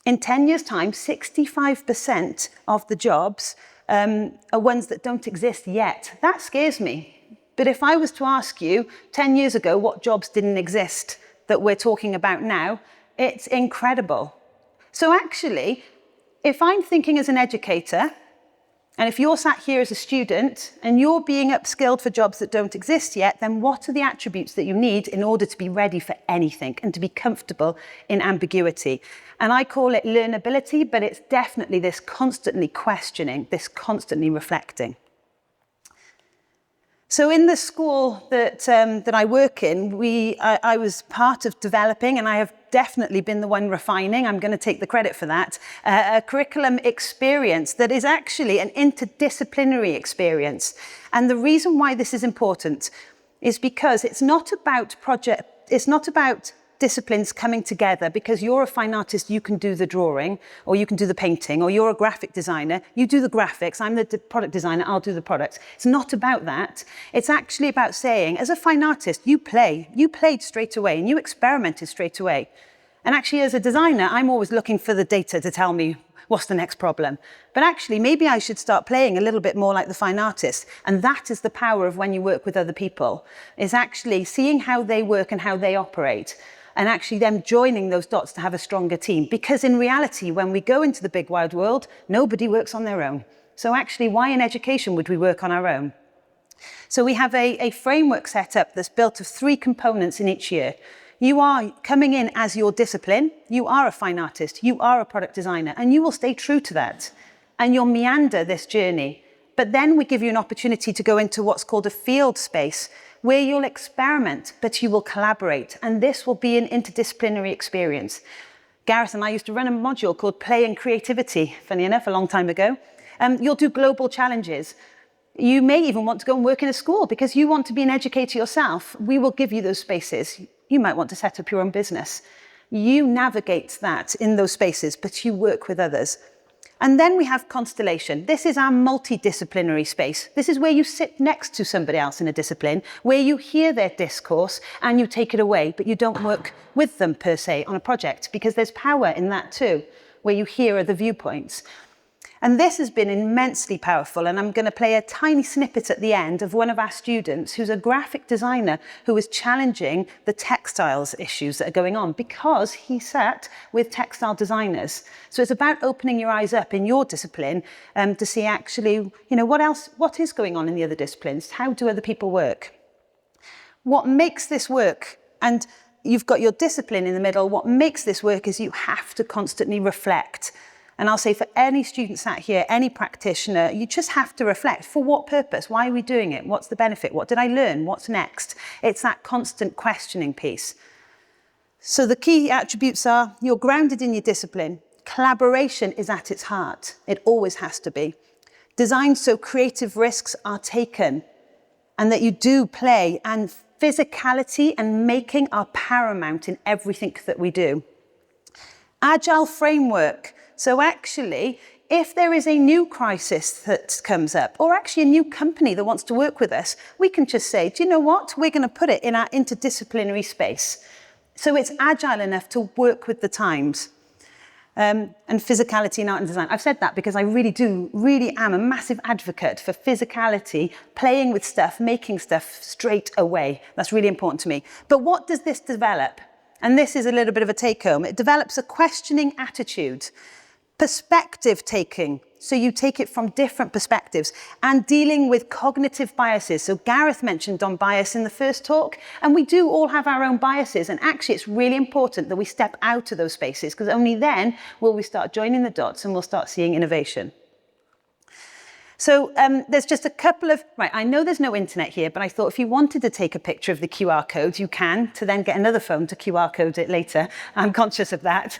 in 10 years' time, 65% of the jobs are ones that don't exist yet. That scares me. But if I was to ask you 10 years ago what jobs didn't exist that we're talking about now, it's incredible. So actually, if I'm thinking as an educator, and if you're sat here as a student and you're being upskilled for jobs that don't exist yet, then what are the attributes that you need in order to be ready for anything and to be comfortable in ambiguity? And I call it learnability, but it's definitely this constantly questioning, this constantly reflecting. So in the school that I work in, I was part of developing, and I have definitely been the one refining, I'm going to take the credit for that, a curriculum experience that is actually an interdisciplinary experience. And the reason why this is important is because it's not about disciplines coming together. Because you're a fine artist, you can do the drawing, or you can do the painting, or you're a graphic designer, you do the graphics, I'm the product designer, I'll do the products. It's not about that. It's actually about saying, as a fine artist, you played straight away, and you experimented straight away. And actually, as a designer, I'm always looking for the data to tell me what's the next problem. But actually, maybe I should start playing a little bit more like the fine artist. And that is the power of when you work with other people, is actually seeing how they work and how they operate. and actually them joining those dots to have a stronger team. Because in reality, when we go into the big wide world, nobody works on their own. So actually, why in education would we work on our own? So we have a framework set up that's built of 3 components in each year. You are coming in as your discipline, you are a fine artist, you are a product designer, and you will stay true to that. And you'll meander this journey. But then we give you an opportunity to go into what's called a field space, where you'll experiment, but you will collaborate. And this will be an interdisciplinary experience. Gareth and I used to run a module called Play and Creativity, funny enough, a long time ago. You'll do global challenges. You may even want to go and work in a school because you want to be an educator yourself. We will give you those spaces. You might want to set up your own business. You navigate that in those spaces, but you work with others. And then we have Constellation. This is our multidisciplinary space. This is where you sit next to somebody else in a discipline, where you hear their discourse and you take it away, but you don't work with them per se on a project, because there's power in that too, where you hear other viewpoints. And this has been immensely powerful, and I'm going to play a tiny snippet at the end of one of our students who's a graphic designer who is challenging the textiles issues that are going on because he sat with textile designers. So it's about opening your eyes up in your discipline to see actually, you know, what is going on in the other disciplines? How do other people work? What makes this work? And you've got your discipline in the middle. What makes this work is you have to constantly reflect. And I'll say for any student sat here, any practitioner, you just have to reflect. For what purpose? Why are we doing it? What's the benefit? What did I learn? What's next? It's that constant questioning piece. So the key attributes are you're grounded in your discipline. Collaboration is at its heart. It always has to be. Designed so creative risks are taken and that you do play, and physicality and making are paramount in everything that we do. Agile framework. So actually, if there is a new crisis that comes up, or actually a new company that wants to work with us, we can just say, do you know what? We're going to put it in our interdisciplinary space. So it's agile enough to work with the times. And physicality in art and design. I've said that because I really am a massive advocate for physicality, playing with stuff, making stuff straight away. That's really important to me. But what does this develop? And this is a little bit of a take-home. It develops a questioning attitude. Perspective taking, so you take it from different perspectives, and dealing with cognitive biases. So Gareth mentioned on bias in the first talk, and we do all have our own biases, and actually it's really important that we step out of those spaces, because only then will we start joining the dots and we'll start seeing innovation. So there's just a couple of, right, I know there's no internet here, but I thought if you wanted to take a picture of the QR code, you can, to then get another phone to QR code it later. I'm conscious of that.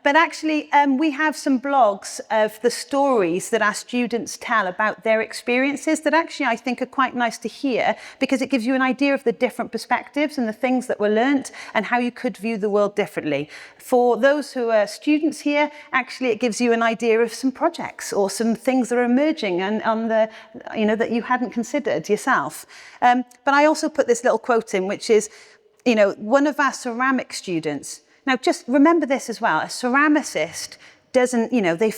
But actually, we have some blogs of the stories that our students tell about their experiences that actually I think are quite nice to hear, because it gives you an idea of the different perspectives and the things that were learnt and how you could view the world differently. For those who are students here, actually it gives you an idea of some projects or some things that are emerging and on the, you know, that you hadn't considered yourself. But I also put this little quote in, which is, you know, one of our ceramic students. Now, just remember this as well. A ceramicist doesn't, you know, they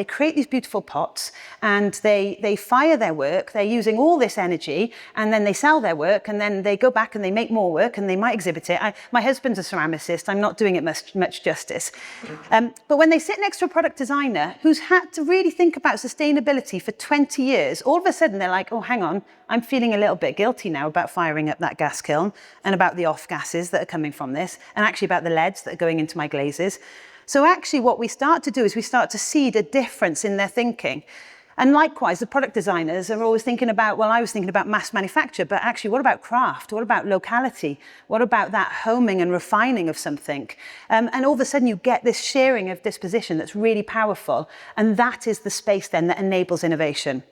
create these beautiful pots and they fire their work. They're using all this energy, and then they sell their work, and then they go back and they make more work and they might exhibit it. My husband's a ceramicist. I'm not doing it much justice. But when they sit next to a product designer who's had to really think about sustainability for 20 years, all of a sudden they're like, oh, hang on, I'm feeling a little bit guilty now about firing up that gas kiln and about the off gases that are coming from this, and actually about the leads that are going into my glazes. So actually what we start to do is we start to seed a difference in their thinking. And likewise, the product designers are always thinking about, well, I was thinking about mass manufacture, but actually what about craft? What about locality? What about that homing and refining of something? And all of a sudden you get this sharing of disposition that's really powerful. And that is the space then that enables innovation.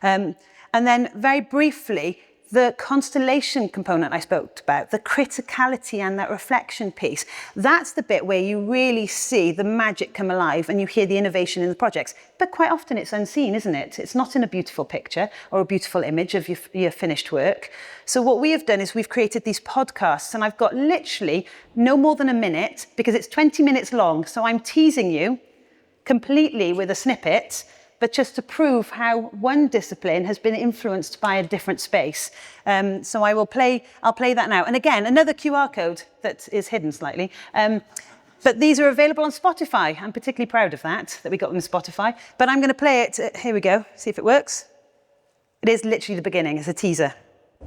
And then very briefly, the constellation component I spoke about, the criticality and that reflection piece, that's the bit where you really see the magic come alive and you hear the innovation in the projects. But quite often it's unseen, isn't it? It's not in a beautiful picture or a beautiful image of your finished work. So what we have done is we've created these podcasts, and I've got literally no more than a minute, because it's 20 minutes long. So I'm teasing you completely with a snippet. but just to prove how one discipline has been influenced by a different space. So I'll play that now. And again, another QR code that is hidden slightly. But these are available on Spotify. I'm particularly proud of that we got them on Spotify. But I'm going to play it. Here we go. See if it works. It is literally the beginning. It's a teaser.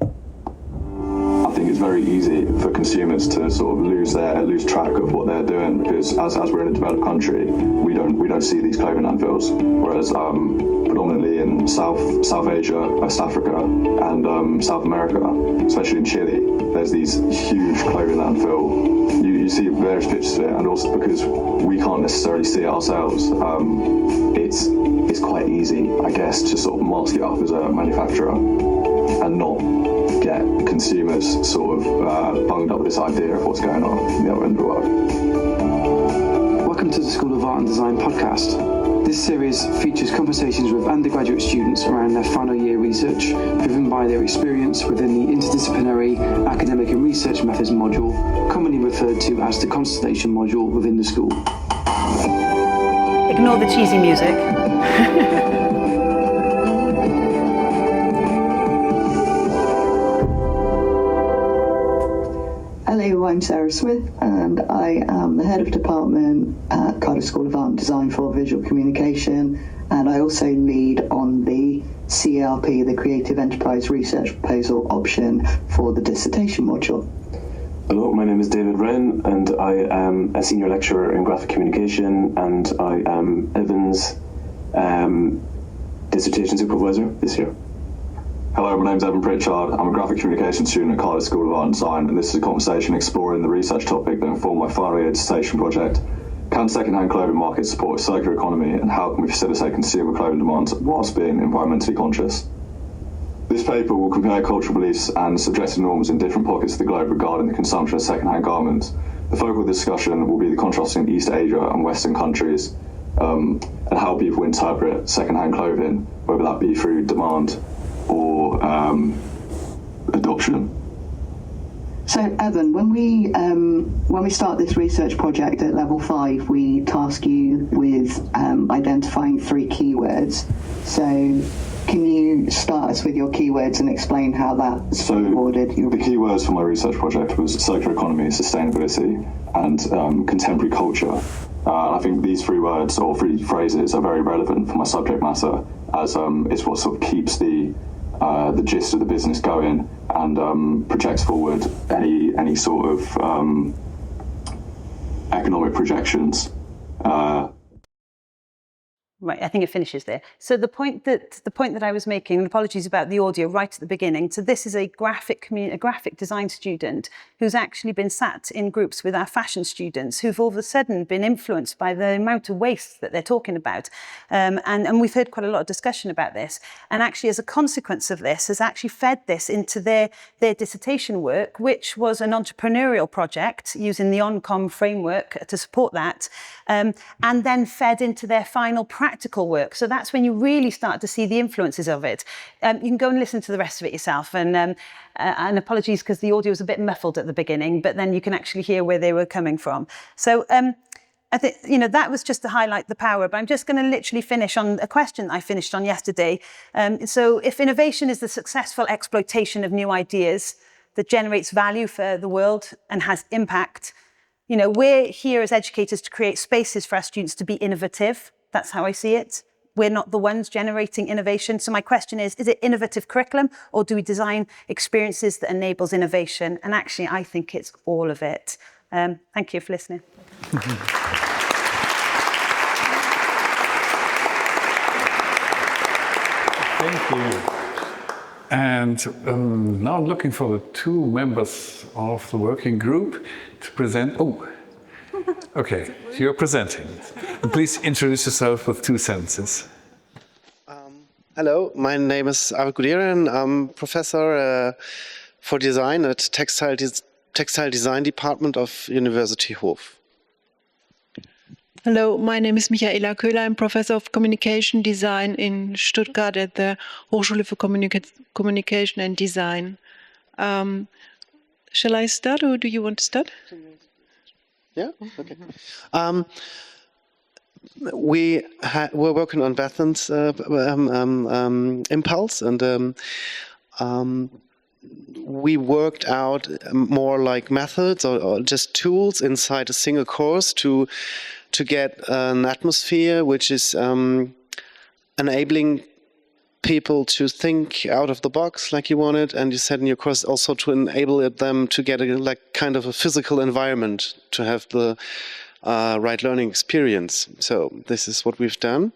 I think it's very easy for consumers to sort of lose track of what they're doing, because as we're in a developed country, we don't see these clothing landfills. Whereas predominantly in South Asia, West Africa, and South America, especially in Chile, there's these huge clothing landfill. You see various pictures of it, and also because we can't necessarily see it ourselves, it's quite easy, I guess, to sort of mask it up as a manufacturer and not get consumers sort of bunged up with this idea of what's going on in the other end of the world. Welcome to the School of Art and Design podcast. This series features conversations with undergraduate students around their final year research, driven by their experience within the interdisciplinary academic and research methods module, commonly referred to as the Constellation module within the school. Ignore the cheesy music. Hello, I'm Sarah Smith, and I am the head of department at Cardiff School of Art and Design for Visual Communication, and I also lead on the CERP, the Creative Enterprise Research Proposal option for the dissertation module. Hello, my name is David Wren, and I am a senior lecturer in graphic communication, and I am Evan's dissertation supervisor this year. Hello, my name's Evan Pritchard. I'm a graphic communication student at Cardiff School of Art and Design, and this is a conversation exploring the research topic that informed my final year dissertation project. Can second-hand clothing markets support a circular economy, and how can we facilitate consumer clothing demand whilst being environmentally conscious? This paper will compare cultural beliefs and subjective norms in different pockets of the globe regarding the consumption of second-hand garments. The focal discussion will be the contrast in East Asia and Western countries, and how people interpret second-hand clothing, whether that be through demand or adoption. So, Evan, when we start this research project at level 5, we task you with identifying 3 keywords. So, can you start us with your keywords and explain how that's recorded? The keywords for my research project was circular economy, sustainability, and contemporary culture. I think these 3 words or 3 phrases are very relevant for my subject matter, as it's what sort of keeps the gist of the business going and projects forward any sort of economic projections. Right, I think it finishes there. So the point that I was making, and apologies about the audio right at the beginning, so this is a graphic design student who's actually been sat in groups with our fashion students who've all of a sudden been influenced by the amount of waste that they're talking about. And we've heard quite a lot of discussion about this. And actually, as a consequence of this, has actually fed this into their dissertation work, which was an entrepreneurial project using the ONCOM framework to support that, and then fed into their final practical work. So that's when you really start to see the influences of it. You can go and listen to the rest of it yourself. And apologies because the audio was a bit muffled at the beginning, but then you can actually hear where they were coming from. So I think, that was just to highlight the power, but I'm just going to literally finish on a question I finished on yesterday. So if innovation is the successful exploitation of new ideas that generates value for the world and has impact, we're here as educators to create spaces for our students to be innovative. That's how I see it. We're not the ones generating innovation. So my question is it innovative curriculum, or do we design experiences that enables innovation? And actually, I think it's all of it. Thank you for listening. Thank you. And now I'm looking for the 2 members of the working group to present. Oh, okay, you're presenting. Please introduce yourself with 2 sentences. Hello, my name is Arvid Gudiran. I'm professor for design at Textile Design Department of University Hof. Hello, my name is Michaela Köhler. I'm professor of communication design in Stuttgart at the Hochschule für Communication and Design. Shall I start, or do you want to start? Yeah, okay. we're working on Bethan's impulse, and we worked out more like methods or just tools inside a single course to get an atmosphere which is enabling people to think out of the box like you wanted, and you said in your course also to enable them to get a kind of a physical environment to have the right learning experience. So this is what we've done.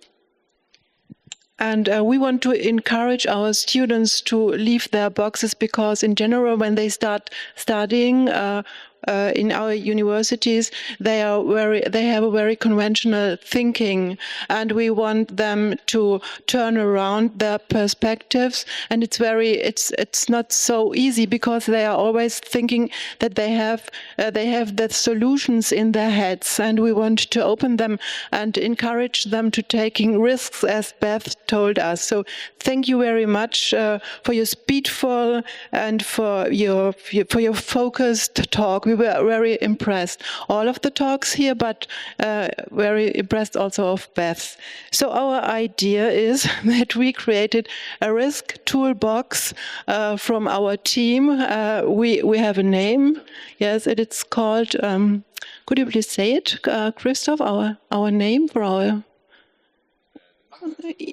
And we want to encourage our students to leave their boxes, because in general, when they start studying in our universities, they have a very conventional thinking, and we want them to turn around their perspectives. And it's not so easy, because they are always thinking that they have the solutions in their heads, and we want to open them and encourage them to taking risks, as Beth told us. So thank you very much for your speedful and for your focused talk. We were very impressed. All of the talks here, but very impressed also of Beth. So our idea is that we created a risk toolbox from our team. We have a name. Yes, it's called, could you please say it, Christoph, our name for our...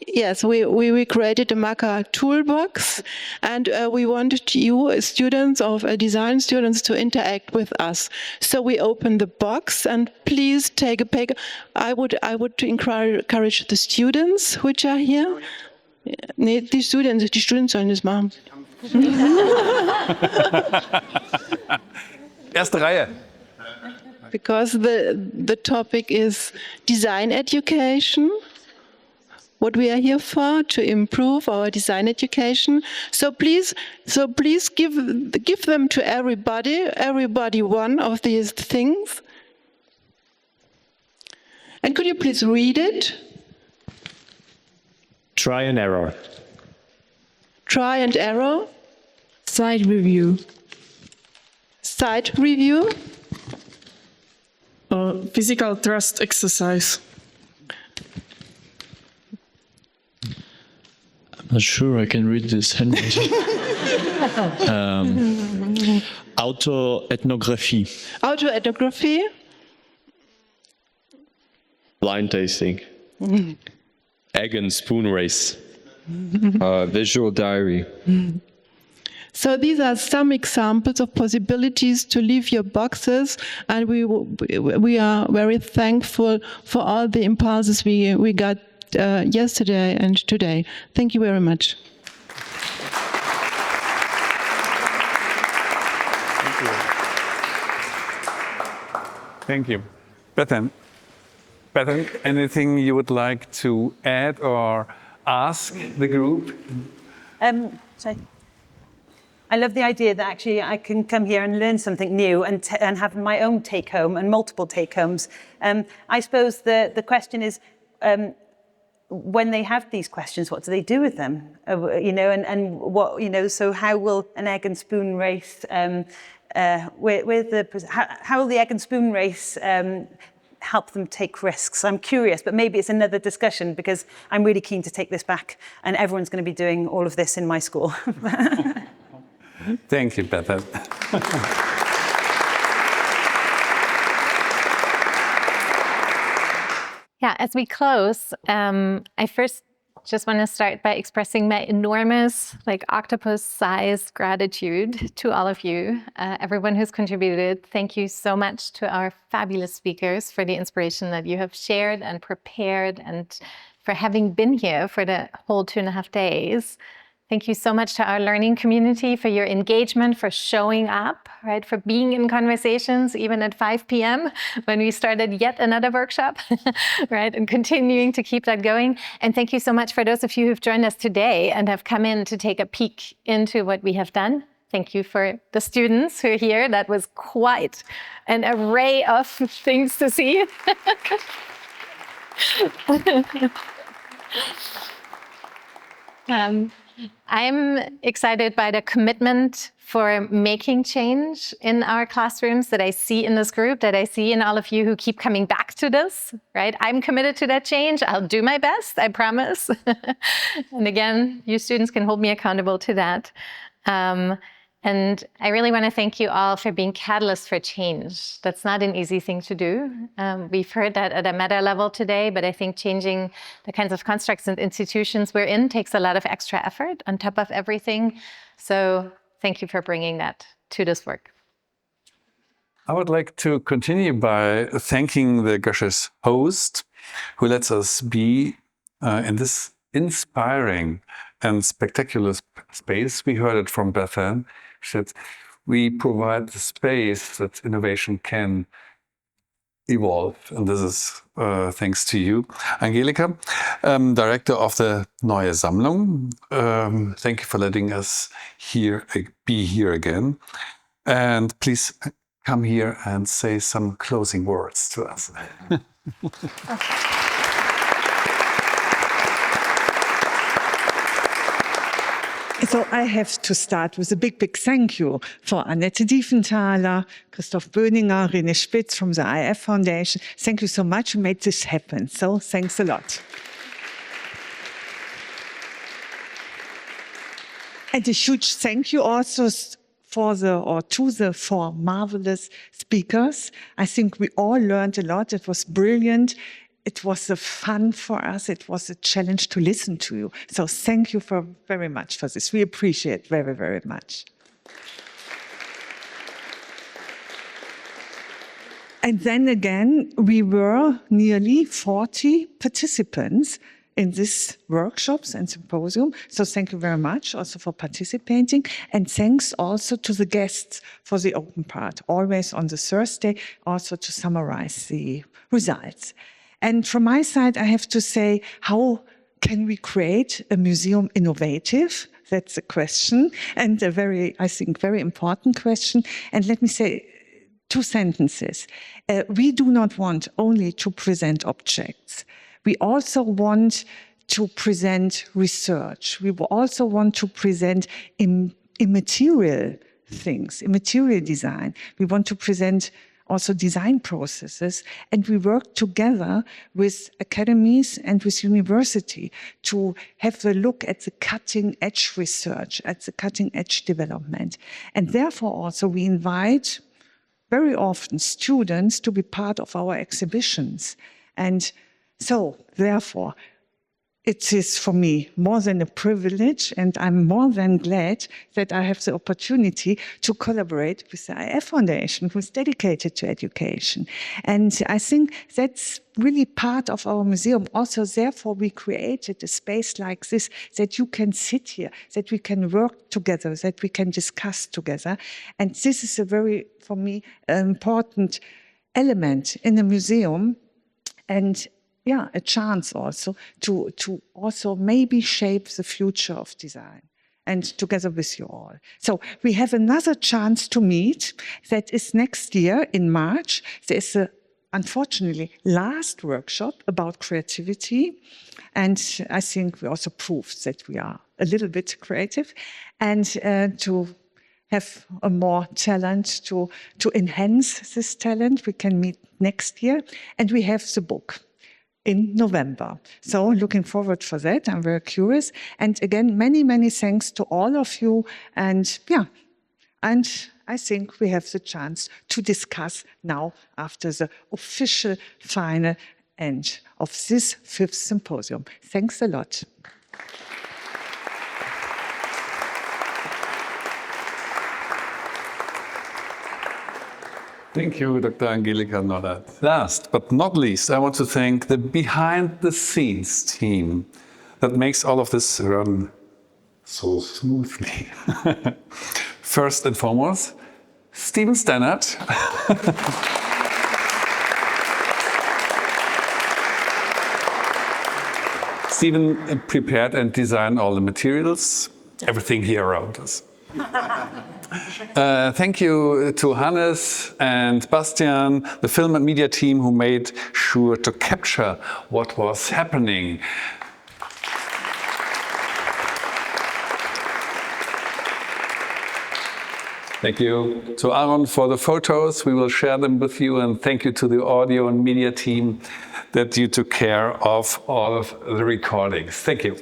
Yes, we created a Maca toolbox, and we wanted you, students of design students, to interact with us. So we open the box, and please take a pic. I would encourage the students which are here. Nee, die Studenten sollen das machen. Erste Reihe. Because the topic is design education. What we are here for, to improve our design education. So please give them to everybody one of these things. And could you please read it? Try and error. Try and error. Side review. Side review. Physical thrust exercise. I'm not sure I can read this handwriting. Autoethnography. Autoethnography. Blind tasting. Egg and spoon race. Visual diary. So these are some examples of possibilities to leave your boxes, and we are very thankful for all the impulses we got yesterday and today. Thank you very much. Thank you. Bethan, anything you would like to add or ask the group? Sorry. I love the idea that actually I can come here and learn something new and have my own take-home and multiple take-homes. I suppose the question is, when they have these questions, what do they do with them? And what, so how will an egg and spoon race, how will the egg and spoon race help them take risks? I'm curious, but maybe it's another discussion, because I'm really keen to take this back, and everyone's going to be doing all of this in my school. Thank you, Bethan. Yeah, as we close, I first just want to start by expressing my enormous, octopus-sized gratitude to all of you, everyone who's contributed. Thank you so much to our fabulous speakers for the inspiration that you have shared and prepared, and for having been here for the whole 2.5 days. Thank you so much to our learning community for your engagement, for showing up, right? For being in conversations, even at 5 p.m. when we started yet another workshop, right? And continuing to keep that going. And thank you so much for those of you who've joined us today and have come in to take a peek into what we have done. Thank you for the students who are here. That was quite an array of things to see. I'm excited by the commitment for making change in our classrooms that I see in this group, that I see in all of you who keep coming back to this, right? I'm committed to that change. I'll do my best, I promise. And again, you students can hold me accountable to that. And I really want to thank you all for being catalysts for change. That's not an easy thing to do. We've heard that at a meta level today, but I think changing the kinds of constructs and institutions we're in takes a lot of extra effort on top of everything. So thank you for bringing that to this work. I would like to continue by thanking the Gush's host, who lets us be in this inspiring and spectacular space. We heard it from Bethan. She said, we provide the space that innovation can evolve. And this is thanks to you, Angelika, director of the Neue Sammlung. Thank you for letting us be here again. And please come here and say some closing words to us. So I have to start with a big, big thank you for Annette Diefenthaler, Christoph Böninger, René Spitz from the IF Foundation. Thank you so much. You made this happen. So thanks a lot. And a huge thank you also to the four marvelous speakers. I think we all learned a lot. It was brilliant. It was fun for us. It was a challenge to listen to you. So thank you very much for this. We appreciate it very, very much. And then again, we were nearly 40 participants in these workshops and symposium. So thank you very much also for participating. And thanks also to the guests for the open part, always on the Thursday, also to summarize the results. And from my side, I have to say, how can we create a museum innovative? That's a question, and a I think, very important question. And let me say 2 sentences. We do not want only to present objects. We also want to present research. We also want to present immaterial things, immaterial design. We want to present also design processes, and we work together with academies and with university to have a look at the cutting-edge research, at the cutting-edge development. And therefore also we invite very often students to be part of our exhibitions. And so therefore, it is for me more than a privilege, and I'm more than glad that I have the opportunity to collaborate with the IF Foundation, who is dedicated to education. And I think that's really part of our museum. Also, therefore, we created a space like this, that you can sit here, that we can work together, that we can discuss together. And this is a very, for me, important element in a museum. And yeah, a chance also to also maybe shape the future of design, and together with you all. So we have another chance to meet. That is next year in March. There is a, unfortunately, last workshop about creativity. And I think we also proved that we are a little bit creative, and to have a more talent, to enhance this talent, we can meet next year. And we have the book in November. So looking forward for that. I'm very curious. And again, many, many thanks to all of you. And yeah, and I think we have the chance to discuss now after the official final end of this 5th symposium. Thanks a lot. Thank you, Dr. Angelika Noddert. Last but not least, I want to thank the behind-the-scenes team that makes all of this run so smoothly. First and foremost, Stephen Stannard. Stephen prepared and designed all the materials, everything here around us. Thank you to Hannes and Bastian, the film and media team who made sure to capture what was happening. Thank you to Aaron for the photos. We will share them with you, and thank you to the audio and media team that you took care of all of the recordings. Thank you.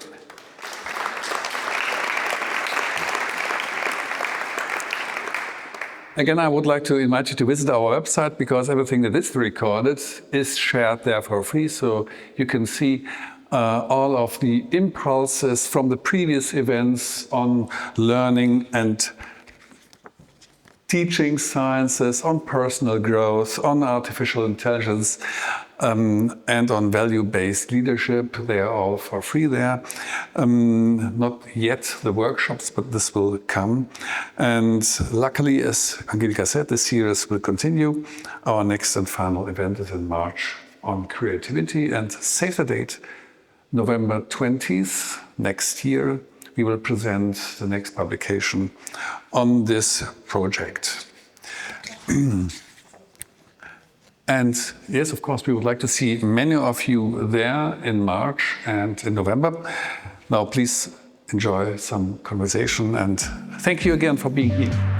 Again, I would like to invite you to visit our website, because everything that is recorded is shared there for free, so you can see all of the impulses from the previous events on learning and teaching sciences, on personal growth, on artificial intelligence, and on value-based leadership. They are all for free there. Not yet the workshops, but this will come. And luckily, as Angelika said, the series will continue. Our next and final event is in March on creativity, and save the date, November 20th next year. We will present the next publication on this project. And yes, of course, we would like to see many of you there in March and in November. Now, please enjoy some conversation, and thank you again for being here.